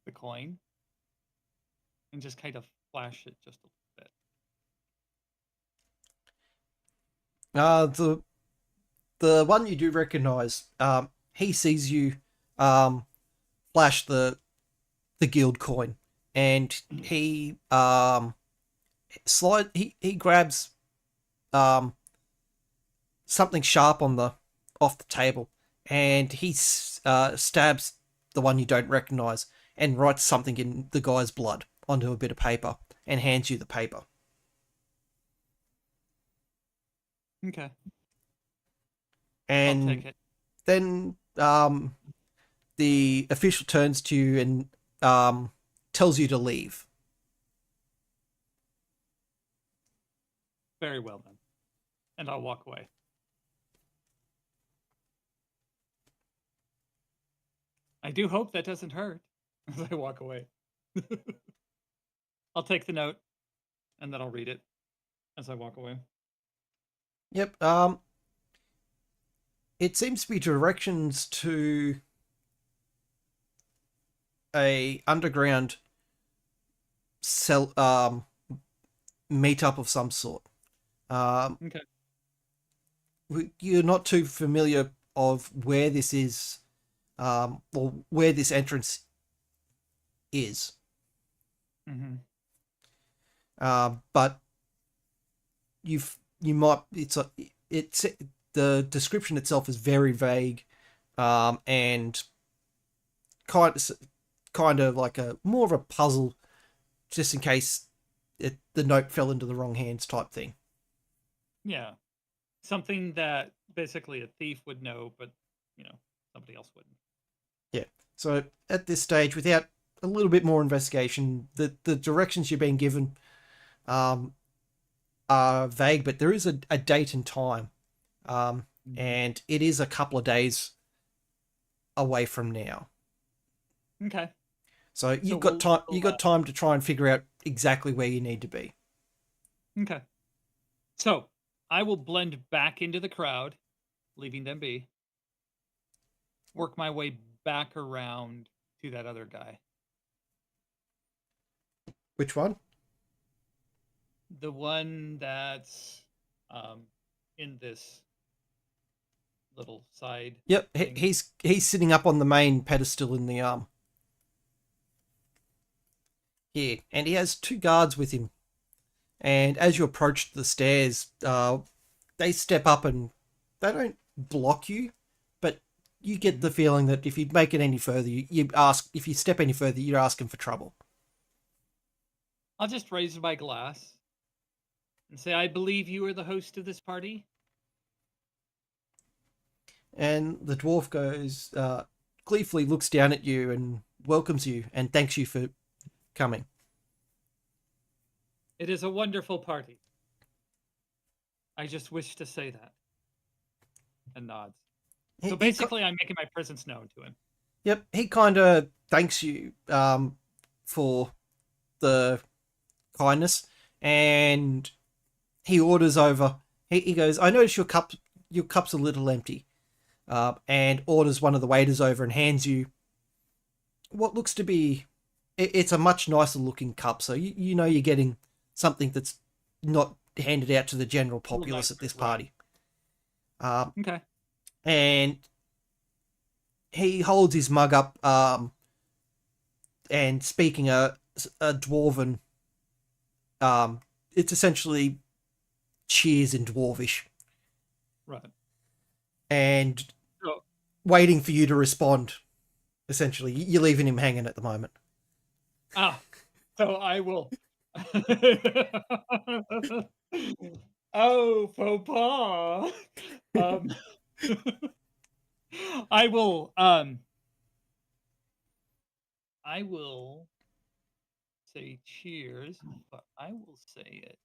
the coin and just kind of flash it just a little bit. The one you do recognize, he sees you flash the guild coin, and he he grabs something sharp off the table, and he stabs the one you don't recognize and writes something in the guy's blood onto a bit of paper and hands you the paper. Okay. I'll And take it. then the official turns to you and tells you to leave. Very well then. And I'll walk away. I do hope that doesn't hurt as I walk away. I'll take the note and then I'll read it as I walk away. Yep. It seems to be directions to a underground cell meetup of some sort. Okay. You're not too familiar of where this is, or where this entrance is. Mm-hmm. But you might it's the description itself is very vague, and kind of like a more of a puzzle, just in case the note fell into the wrong hands type thing. Yeah. Something that basically a thief would know, but somebody else wouldn't. Yeah. So at this stage, without a little bit more investigation, the directions you're being given are vague, but there is a date and time, and it is a couple of days away from now. Okay. So you've got time. You got time to try and figure out exactly where you need to be. Okay. So I will blend back into the crowd, leaving them be. Work my way back around to that other guy. Which one? The one that's in this little side. Yep, thing. he's sitting up on the main pedestal in the Yeah, and he has two guards with him. And as you approach the stairs, they step up and they don't block you, but you get the feeling that if you make it any further, if you step any further, you're asking for trouble. I'll just raise my glass and say, I believe you are the host of this party. And the dwarf goes, gleefully looks down at you and welcomes you and thanks you for coming. It is a wonderful party. I just wish to say that. And nods. So basically, I'm making my presence known to him. Yep, he kind of thanks you for the kindness, and he orders over. He goes, I notice your cup's a little empty, and orders one of the waiters over and hands you what looks to be. It's a much nicer looking cup, so you know you're getting something that's not handed out to the general populace at this party. Okay. And he holds his mug up, and speaking a dwarven, it's essentially cheers in dwarvish. Right. And waiting for you to respond. Essentially, you're leaving him hanging at the moment. So I will. Oh, faux pas. I will. I will say cheers, but I will say it.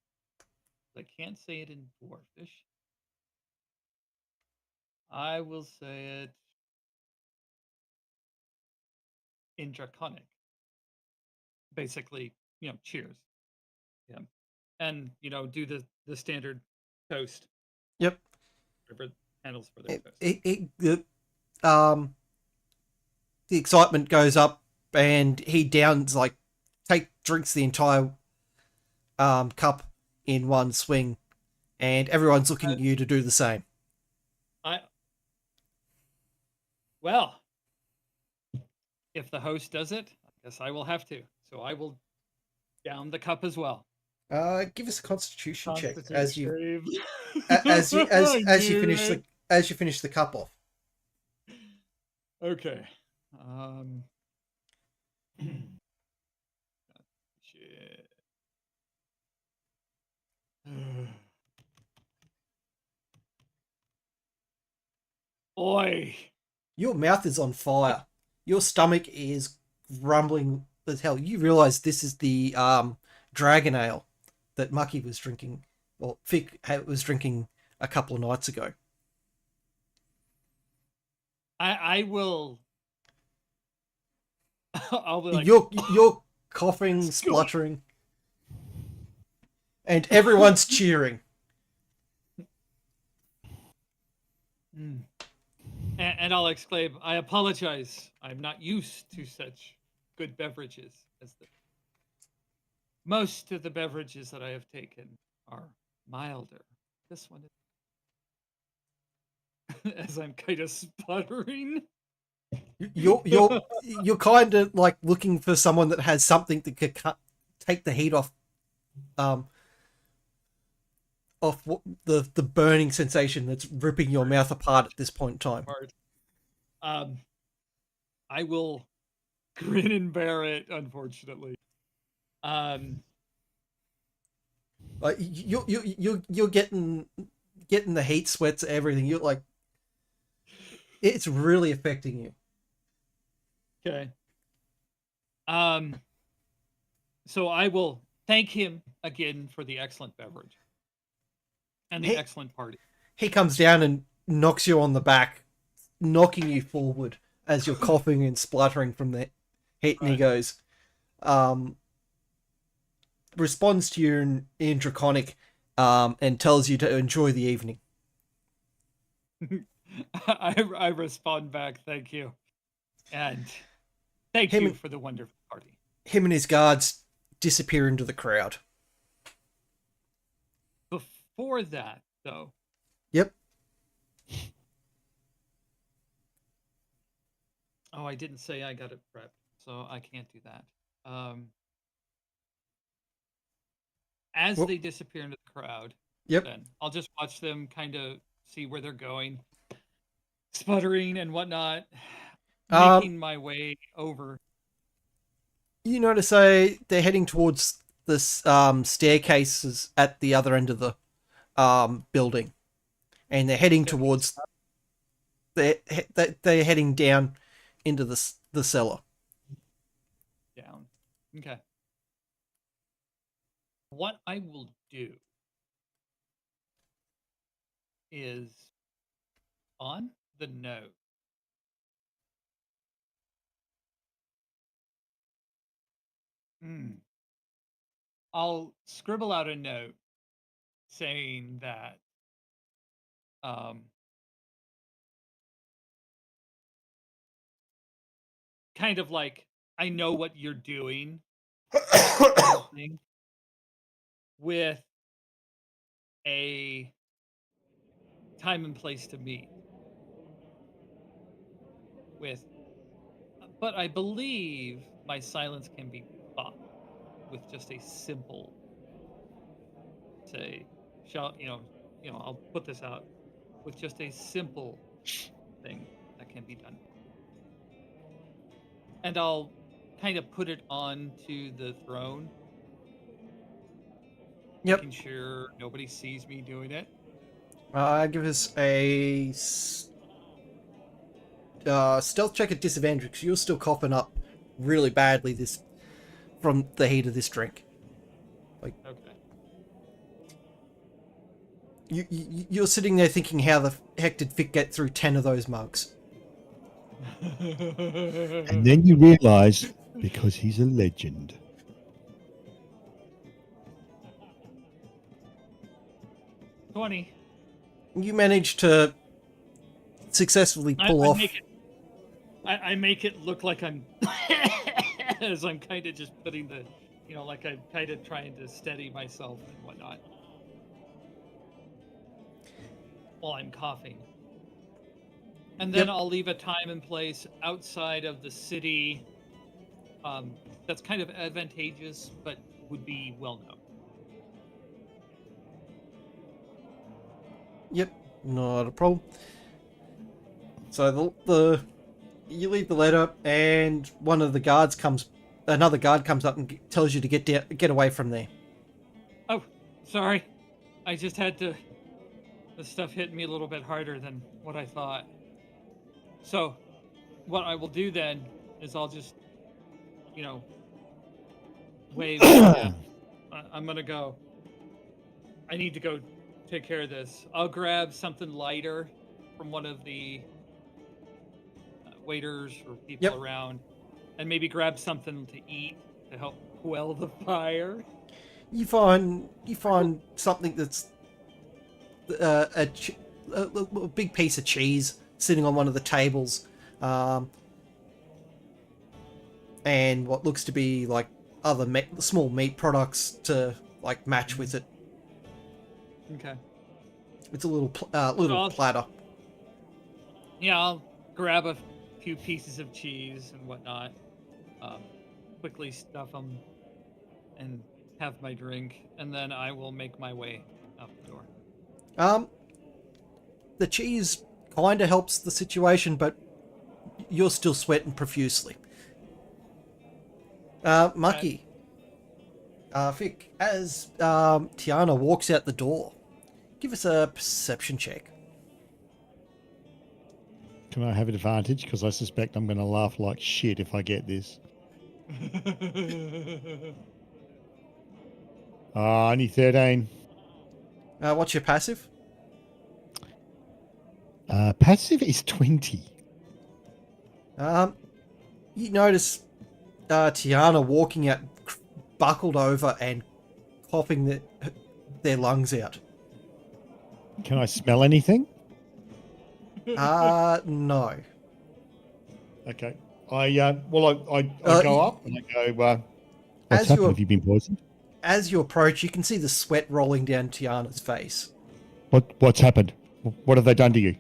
I can't say it in dwarfish. I will say it in Draconic. Basically, cheers. Yeah. And, do the standard toast. Yep. Whatever handles for their toast. The excitement goes up, and he downs drinks the entire cup in one swing, and everyone's looking at you to do the same. Well, if the host does it, I guess I will have to. So I will down the cup as well. Give us a Constitution check as you finish the cup off. Okay. Shit. Oi. Your mouth is on fire. Your stomach is rumbling as hell. You realize this is the dragon ale that Mucky was drinking, or Fick was drinking a couple of nights ago. I will. I'll be like, You're coughing, spluttering, and everyone's cheering. And I'll exclaim, I apologize. I'm not used to such good beverages as this. Most of the beverages that I have taken are milder. This one is as I'm kind of sputtering. You're kind of like looking for someone that has something that could take the heat off the burning sensation that's ripping your mouth apart at this point in time. I will grin and bear it, unfortunately. Like you're getting the heat sweats, everything. You're like, it's really affecting you. Okay. So I will thank him again for the excellent beverage and the excellent party. He comes down and knocks you on the back, knocking you forward as you're coughing and spluttering from the heat, and he goes, responds to you in Draconic, and tells you to enjoy the evening. I respond back, thank you. And thank you for the wonderful party. Him and his guards disappear into the crowd. Before that, though. Yep. Oh, I didn't say I got it prepped, so I can't do that. As they disappear into the crowd, then I'll just watch them kind of see where they're going, sputtering and whatnot, making my way over. You notice they're heading towards this staircases at the other end of the building, and they're heading towards. They're heading down into the cellar. Down. Okay. What I will do is on the note. I'll scribble out a note saying that kind of like, I know what you're doing with a time and place to meet with, but I believe my silence can be bought with just a simple I'll put this out with just a simple thing that can be done. And I'll kind of put it onto the throne. Yep. Making sure nobody sees me doing it. Give us a stealth check at disadvantage, because you're still coughing up really badly from the heat of this drink. Okay. You're sitting there thinking, how the heck did Vic get through 10 of those mugs? And then you realise because he's a legend. $20. You managed to successfully pull off. I make it look like I'm as I'm kind of just putting the, like I'm kind of trying to steady myself and whatnot while I'm coughing. And then Yep. I'll leave a time and place outside of the city. That's kind of advantageous, but would be well known. Yep, not a problem. So the you leave the letter, and another guard comes up and tells you to get away from there. Oh, sorry. I just had to. The stuff hit me a little bit harder than what I thought. So, what I will do then is I'll just, wave. I'm gonna go. I need to go take care of this. I'll grab something lighter from one of the waiters or people around, and maybe grab something to eat to help quell the fire. You find something that's a big piece of cheese sitting on one of the tables, and what looks to be like other small meat products to like match with it. Okay. It's a little platter. Yeah, I'll grab a few pieces of cheese and whatnot, quickly stuff them, and have my drink, and then I will make my way out the door. The cheese kind of helps the situation, but you're still sweating profusely. Mucky. Vic, as Tiana walks out the door, give us a perception check. Can I have an advantage? Because I suspect I'm going to laugh like shit if I get this. Only 13. What's your passive? Passive is 20. You notice Tiana walking out, buckled over and coughing their lungs out. Can I smell anything? No. Okay. I go up and I go, what's as happened? you Have you been poisoned? As you approach, you can see the sweat rolling down Tiana's face. What's happened? What have they done to you?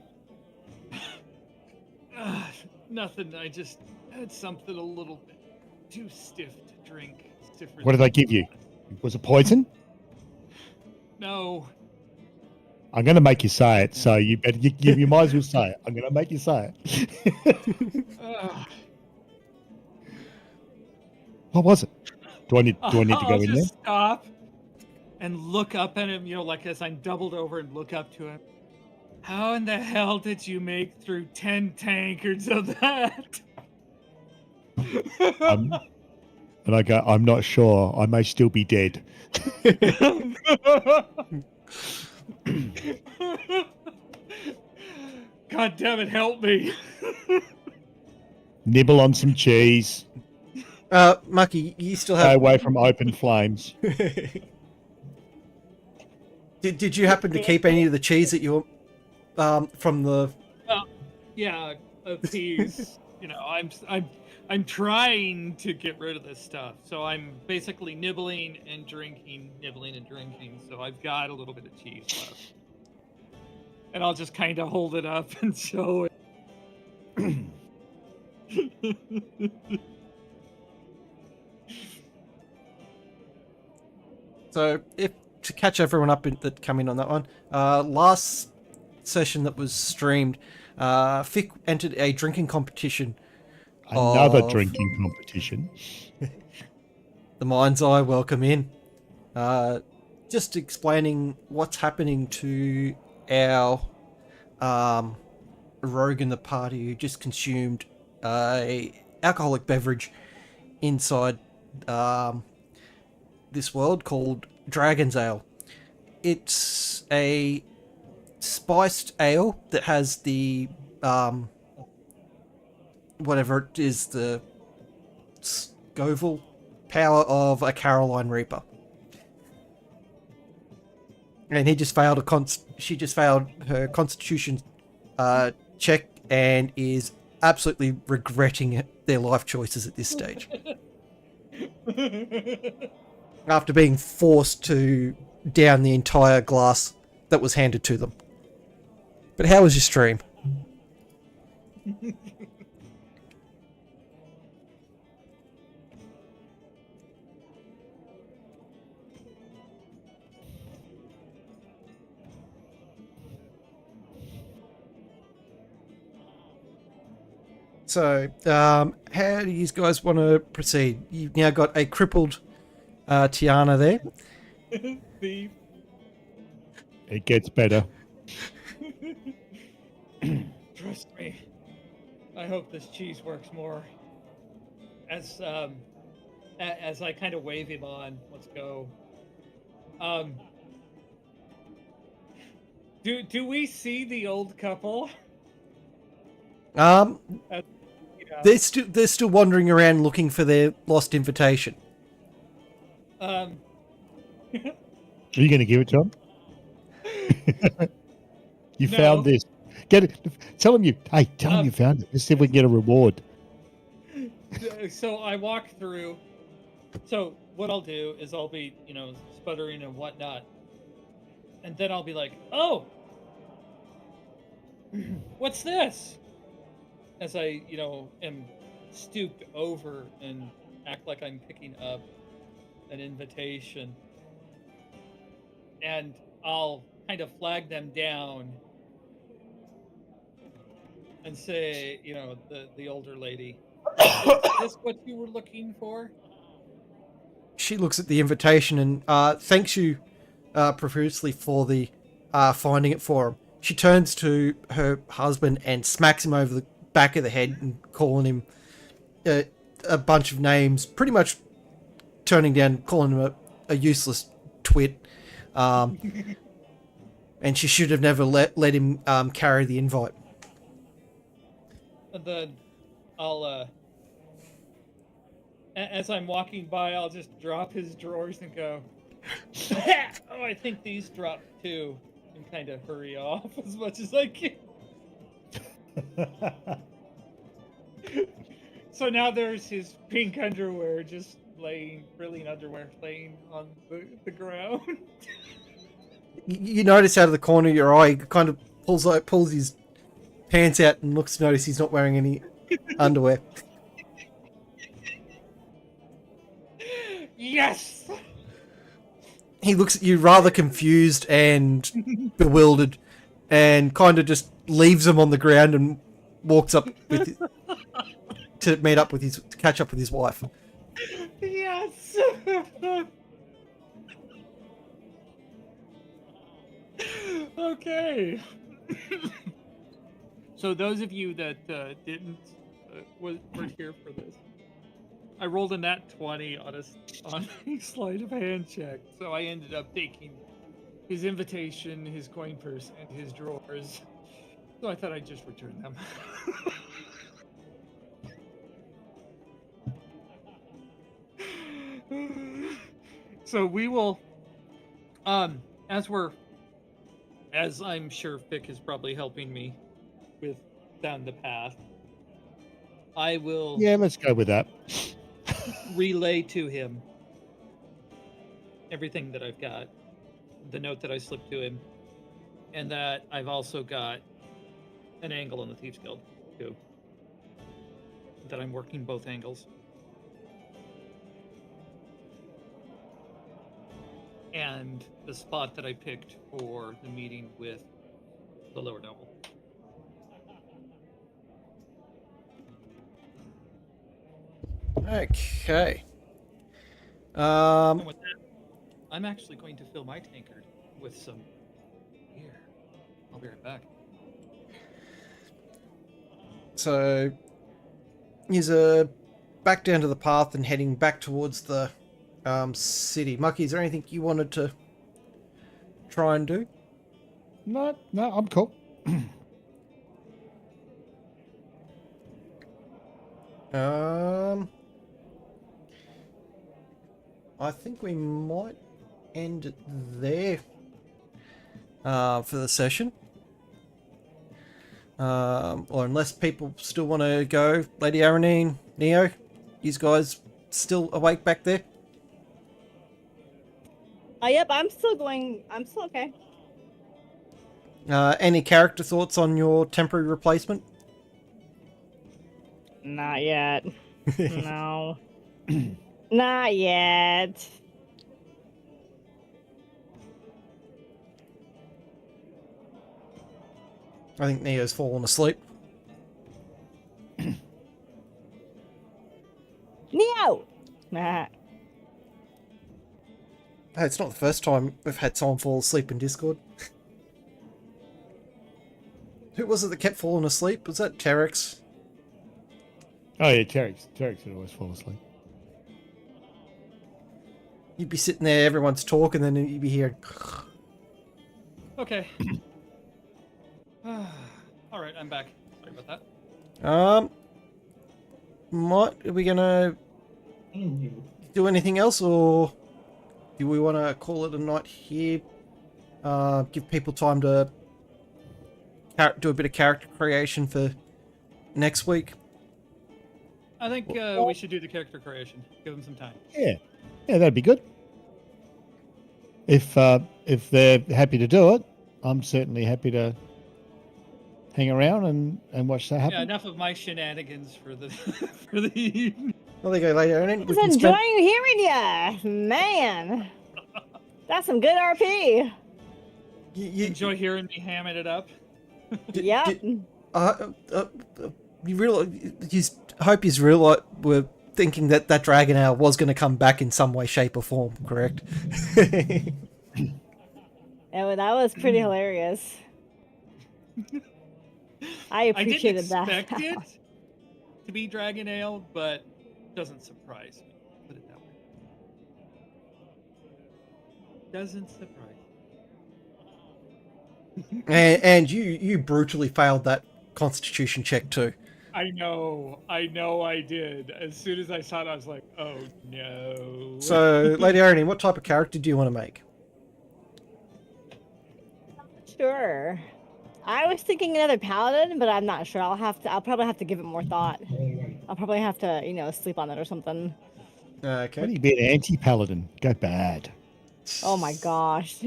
Nothing. I just had something a little bit too stiff to drink. What did they give you? Was it poison? No. I'm going to make you say it, so you better you might as well say it. I'm going to make you say it. What was it? Do I need to go in there? Stop and look up at him, like as I'm doubled over and look up to him. How in the hell did you make through 10 tankards of that? And I go, I'm not sure. I may still be dead. God damn it, help me. Nibble on some cheese. Mucky, you still Stay have... away from open flames. Did you happen to keep any of the cheese that you from the... Yeah, a piece. I'm trying to get rid of this stuff. So I'm basically nibbling and drinking. So I've got a little bit of cheese left. And I'll just kind of hold it up and show it. So, to catch everyone up that come in on that one, last session that was streamed, Fick entered a drinking competition. Another drinking competition. The Mind's Eye, welcome in. Just explaining what's happening to our rogue in the party who just consumed a alcoholic beverage inside this world called Dragon's Ale. It's a spiced ale that has the whatever it is, the Scoville power of a Caroline Reaper. And he just failed she just failed her constitution check and is absolutely regretting their life choices at this stage. After being forced to down the entire glass that was handed to them. But how was your stream? So, how do you guys want to proceed? You've now got a crippled Tiana there. Thief. It gets better. Trust me. I hope this cheese works more. As I kind of wave him on, let's go. Do we see the old couple? Um, Yeah. they're still wandering around looking for their lost invitation. Are you going to give it to him? You No. found this. Get it. Tell him you found it. Let's see if we can get a reward. So I walk through. So what I'll do is I'll be, sputtering and whatnot. And then I'll be like, oh, what's this? As I, am stooped over and act like I'm picking up an invitation. And I'll kind of flag them down and say, the older lady, is this what you were looking for? She looks at the invitation and thanks you profusely for the finding it for him. She turns to her husband and smacks him over the back of the head and calling him a bunch of names, pretty much calling him a useless twit. And she should have never let him carry the invite. And then I'll, as I'm walking by, I'll just drop his drawers and go, oh, I think these dropped too, and kind of hurry off as much as I can. So now there's his pink underwear just frilling underwear laying on the ground. You notice out of the corner of your eye, he kind of pulls his pants out and looks to notice he's not wearing any underwear. Yes! He looks at you rather confused and bewildered and kind of just leaves him on the ground and walks up to catch up with his wife. Yes! Okay. So those of you that weren't here for this, I rolled a nat 20 on a sleight of hand check, so I ended up taking his invitation, his coin purse, and his drawers. So I thought I'd just return them. So we will, as I'm sure Fick is probably helping me with down the path, I will Yeah, let's go with that. relay to him everything that I've got, the note that I slipped to him, and that I've also got an angle on the Thieves Guild, too. That I'm working both angles. And the spot that I picked for the meeting with the lower noble. Okay. And with that, I'm actually going to fill my tankard with some beer. I'll be right back. So he's back down to the path and heading back towards the city. Mucky, is there anything you wanted to try and do? No, I'm cool. I think we might end it there for the session. Or unless people still want to go. Lady Aranine, Neo, you guys still awake back there? Yep, I'm still going. I'm still okay. Any character thoughts on your temporary replacement? Not yet. No. Not yet. I think Neo's fallen asleep. Neo! Nah. Hey, it's not the first time we've had someone fall asleep in Discord. Who was it that kept falling asleep? Was that Terex? Oh yeah, Terex would always fall asleep. You'd be sitting there, everyone's talking, and then you'd be hearing... Okay. All right, I'm back. Sorry about that. Are we gonna do anything else, or do we want to call it a night here? Give people time to do a bit of character creation for next week. I think we should do the character creation. Give them some time. Yeah, that'd be good. If they're happy to do it, I'm certainly happy to hang around and watch that happen. Yeah, enough of my shenanigans for the for the evening. Well, there you go, later. I was enjoying hearing ya, man. That's some good RP. You Enjoy hearing me hamming it up. Yep. You realize? I hope you realize we're thinking that Dragon Ale was going to come back in some way, shape, or form. Correct? That was pretty hilarious. I appreciated I didn't that. expect it to be Dragon Ale, but it doesn't surprise me. Put it that way. Doesn't surprise me. and you brutally failed that Constitution check too. I know I did. As soon as I saw it, I was like, oh no. So, Lady Irene, what type of character do you want to make? Sure. I was thinking another paladin, but I'm not sure. I'll probably have to give it more thought. I'll probably have to, sleep on it or something. What do Okay. you be an anti-paladin? Go bad. Oh my gosh.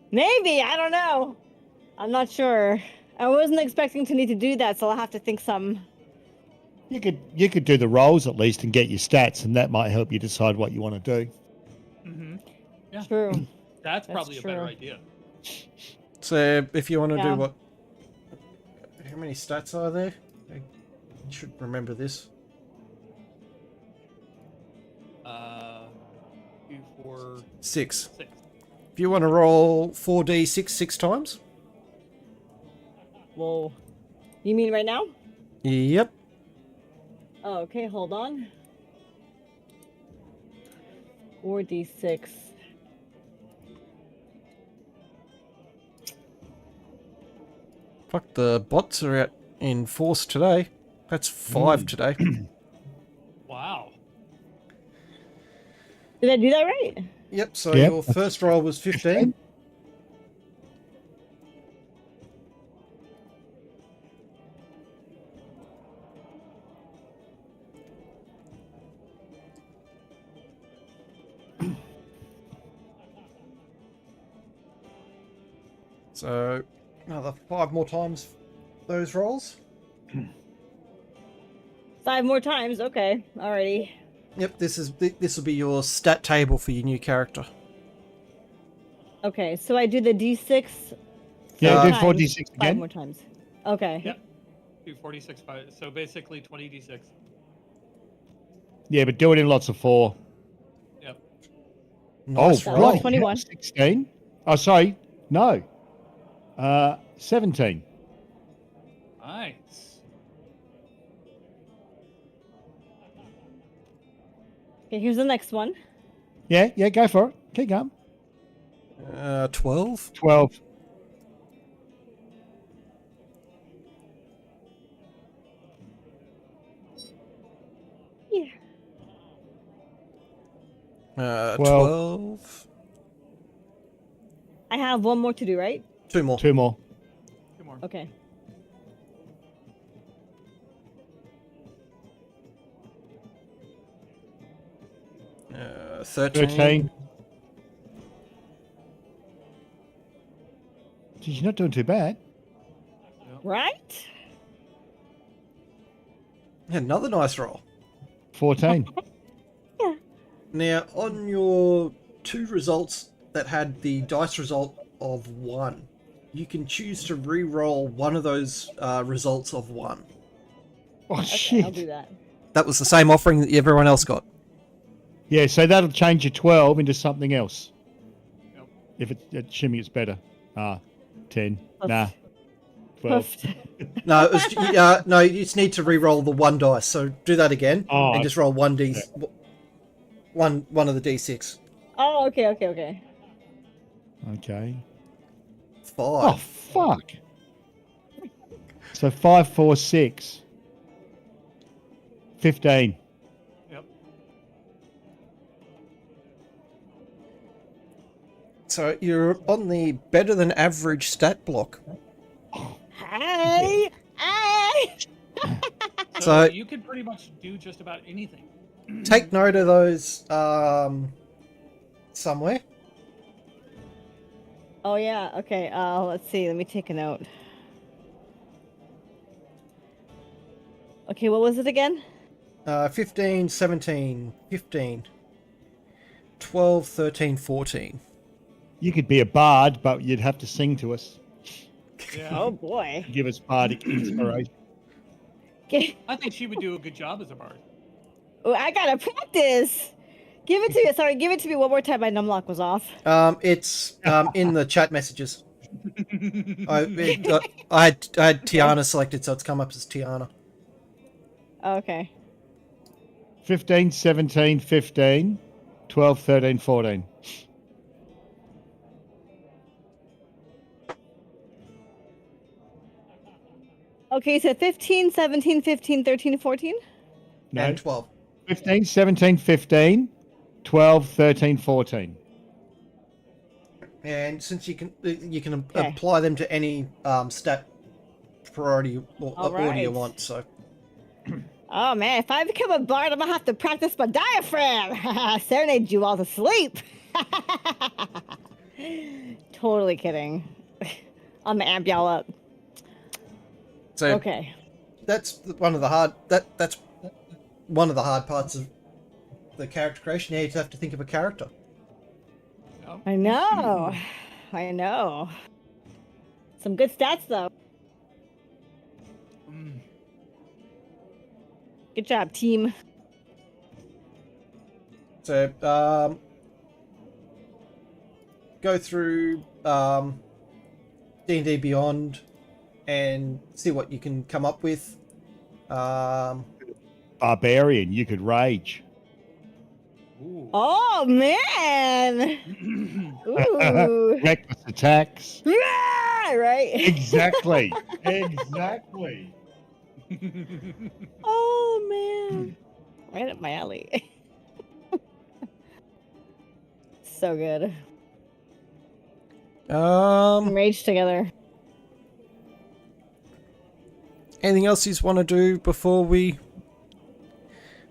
Maybe, I don't know. I'm not sure. I wasn't expecting to need to do that, so I'll have to think some. You could do the rolls at least and get your stats, and that might help you decide what you want to do. Mm-hmm. Yeah, True. that's probably a better true. idea. So, if you want to Yeah. do what? How many stats are there? I should remember this. 2, 4, 6. 6. If you want to roll 4d6 6 times. Whoa. You mean right now? Yep. Oh, okay, hold on. 4d6. Fuck, the bots are out in force today. That's 5 today. Wow. Did I do that right? Yep, so Yep. your first roll was 15. So, another 5 more times those rolls. 5 more times. Okay, alrighty. Yep, this will be your stat table for your new character. Okay, so I do the d6. Yeah, do times, 4d6 5 again. more times. Okay. Yep. 2, 46, 5. So basically 20d6. Yeah, but do it in lots of 4. Yep. Nice Oh, That was roll. right. 21. 16. Oh, sorry. No. 17. Nice. Okay, here's the next one. Yeah, go for it. Keep going. 12. 12. Yeah. 12. I have one more to do, right? 2 more. 2 more. 2 more. Okay. Uh, 13. 13. Geez, you're not doing too bad. Right? Another nice roll. 14. Now, on your 2 results that had the dice result of 1, you can choose to re-roll one of those results of 1. Oh, Okay, shit. I'll do that. That was the same offering that everyone else got. Yeah, so that'll change your 12 into something else. Yep. If assuming it's better. 10. Oof. Nah. 12. No, it was, no, you just need to re-roll the 1 dice. So do that again Oh, and just roll one d, yeah. one of the d6. Oh, okay. Okay. 5. Oh, fuck. So 5, 4, 6. 15. Yep. So you're on the better than average stat block. Hey! Hey! So So- you could pretty much do just about anything. Take note of those somewhere. Oh yeah. Okay. Let's see. Let me take a note. Okay. What was it again? 15, 17, 15, 12, 13, 14. You could be a bard, but you'd have to sing to us. Yeah. Oh boy. Give us bardic inspiration. Okay. I think she would do a good job as a bard. Oh, I gotta practice. Give it to me. Sorry. Give it to me one more time. My numlock was off. It's in the chat messages. I had Tiana selected, so it's come up as Tiana. Okay. 15, 17, 15, 12, 13, 14. Okay. So 15, 17, 15, 13, 14. No, And 12. 15, 17, 15, 12, 13, 14. And since you can Okay. apply them to any stat priority or All order you right. want. So Oh man, if I become a bard, I'm gonna have to practice my diaphragm. Serenade you all to sleep. Totally kidding. I'm gonna amp y'all up. so Okay. that's one of the hard that's one of the hard parts of the character creation. Yeah, you have to think of a character. Yep. I know. I know. Some good stats though. Mm. Good job, team. So go through D&D Beyond and see what you can come up with. Barbarian, you could rage. Ooh. Oh man. Ooh. Reckless attacks. Yeah, right. Exactly. Exactly. Oh man. Right up my alley. So good. Rage together. Anything else you want to do before we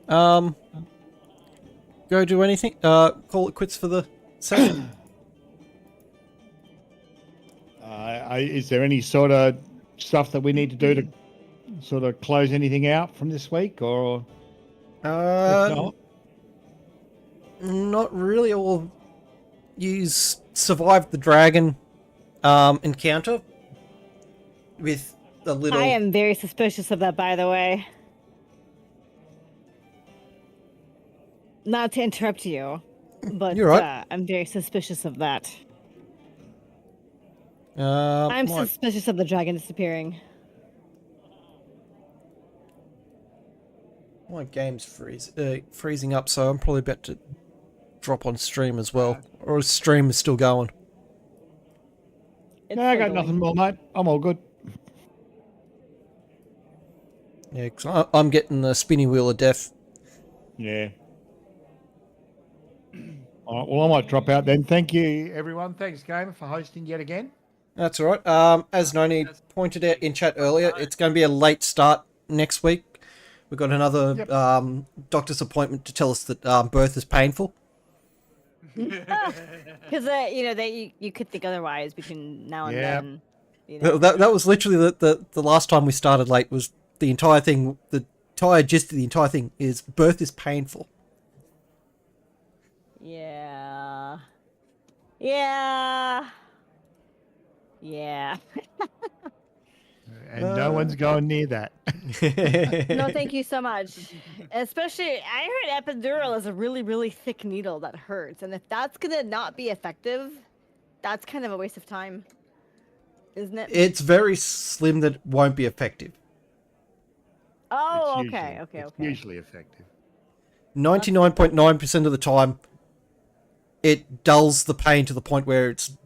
go do anything? Call it quits for the session. Is there any sort of stuff that we need to do to sort of close anything out from this week, or if not? Not really. Or you survived the dragon encounter with a little. I am very suspicious of that, by the way. Not to interrupt you, but You're right. I'm very suspicious of that. I'm my- suspicious of the dragon disappearing. My game's freezing up, so I'm probably about to drop on stream as well. Or stream is still going. It's No, I got annoying. nothing more, mate. I'm all good. Yeah, because I'm getting the spinny wheel of death. Yeah. All right, well, I might drop out then. Thank you, everyone. Thanks, Gamer, for hosting yet again. That's all right. As Noni That's pointed out in chat fun earlier, time. it's going to be a late start next week. We've got another Yep. doctor's appointment to tell us that birth is painful. Because you could think otherwise between now and Yep. then. You know. That was literally the last time we started late. Was the entire thing, the entire gist of the entire thing is birth is painful. Yeah. Yeah. Yeah. And no one's going near that. No, thank you so much. Especially, I heard epidural is a really, really thick needle that hurts, and if that's gonna not be effective, that's kind of a waste of time, isn't it? It's very slim that it won't be effective. Oh, It's okay, usually- okay. Usually effective. 99.9% of the time, it dulls the pain to the point where it's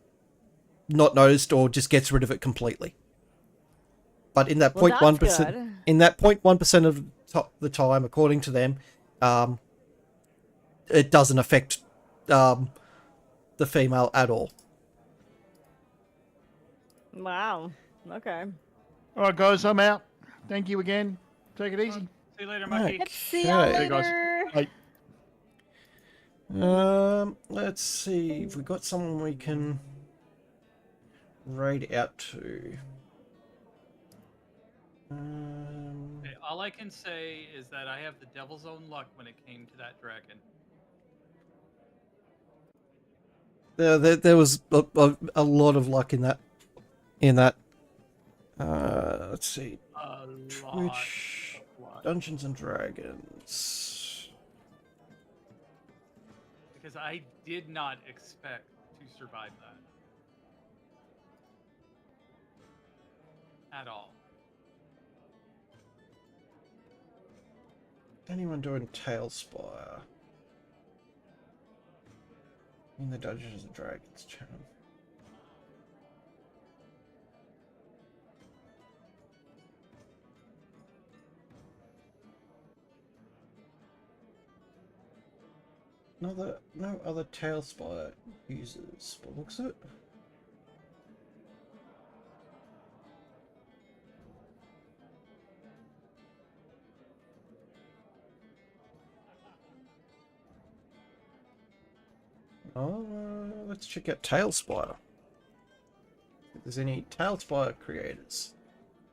not noticed or just gets rid of it completely. But in that Well, that's 0.1%, good. in that 0.1% of the time, according to them, it doesn't affect the female at all. Wow. Okay. All right, guys, I'm out. Thank you again. Take it easy. See you later, Mucky. Let's see y'all Okay. See you guys. later. Bye. Let's see if we got someone we can raid out to. Okay, all I can say is that I have the devil's own luck when it came to that dragon. There was a lot of luck in that. Let's see. A lot Twitch, of luck. Dungeons and Dragons. Because I did not expect to survive that. At all. Anyone doing Tailspire? In the Dungeons and Dragons channel. No other Tailspire users, but looks it. Let's check out Tailspire. If there's any Tailspire creators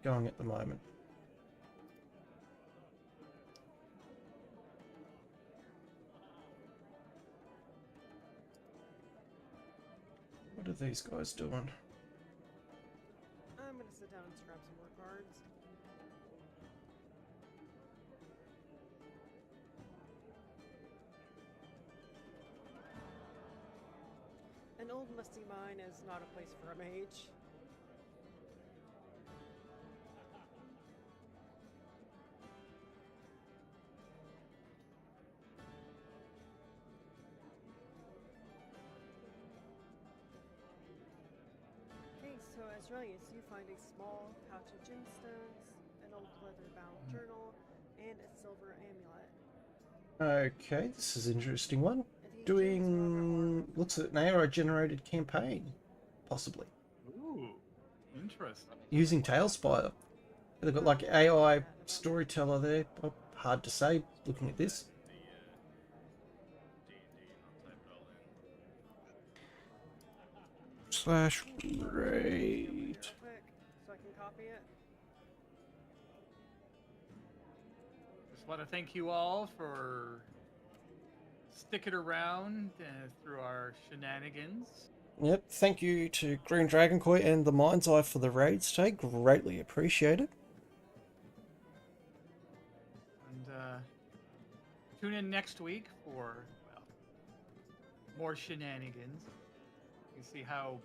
going at the moment. What are these guys doing? I'm gonna sit down and scrap some more cards. An old musty mine is not a place for a mage. Okay, so as Relius, you find a small pouch of gemstones, an old leather-bound journal, and a silver amulet. Okay, this is an interesting one. And these gems are Doing looks at an AI generated campaign, possibly Ooh, interesting. using Tailspire. They've got like AI storyteller there. Hard to say looking at this. Slash raid. real quick, so I can copy it. Just want to thank you all for sticking around through our shenanigans. Yep, thank you to Green Dragon Koi and the Mind's Eye for the raids today. Greatly appreciated. And tune in next week for, well, more shenanigans. You see how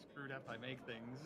screwed up I make things.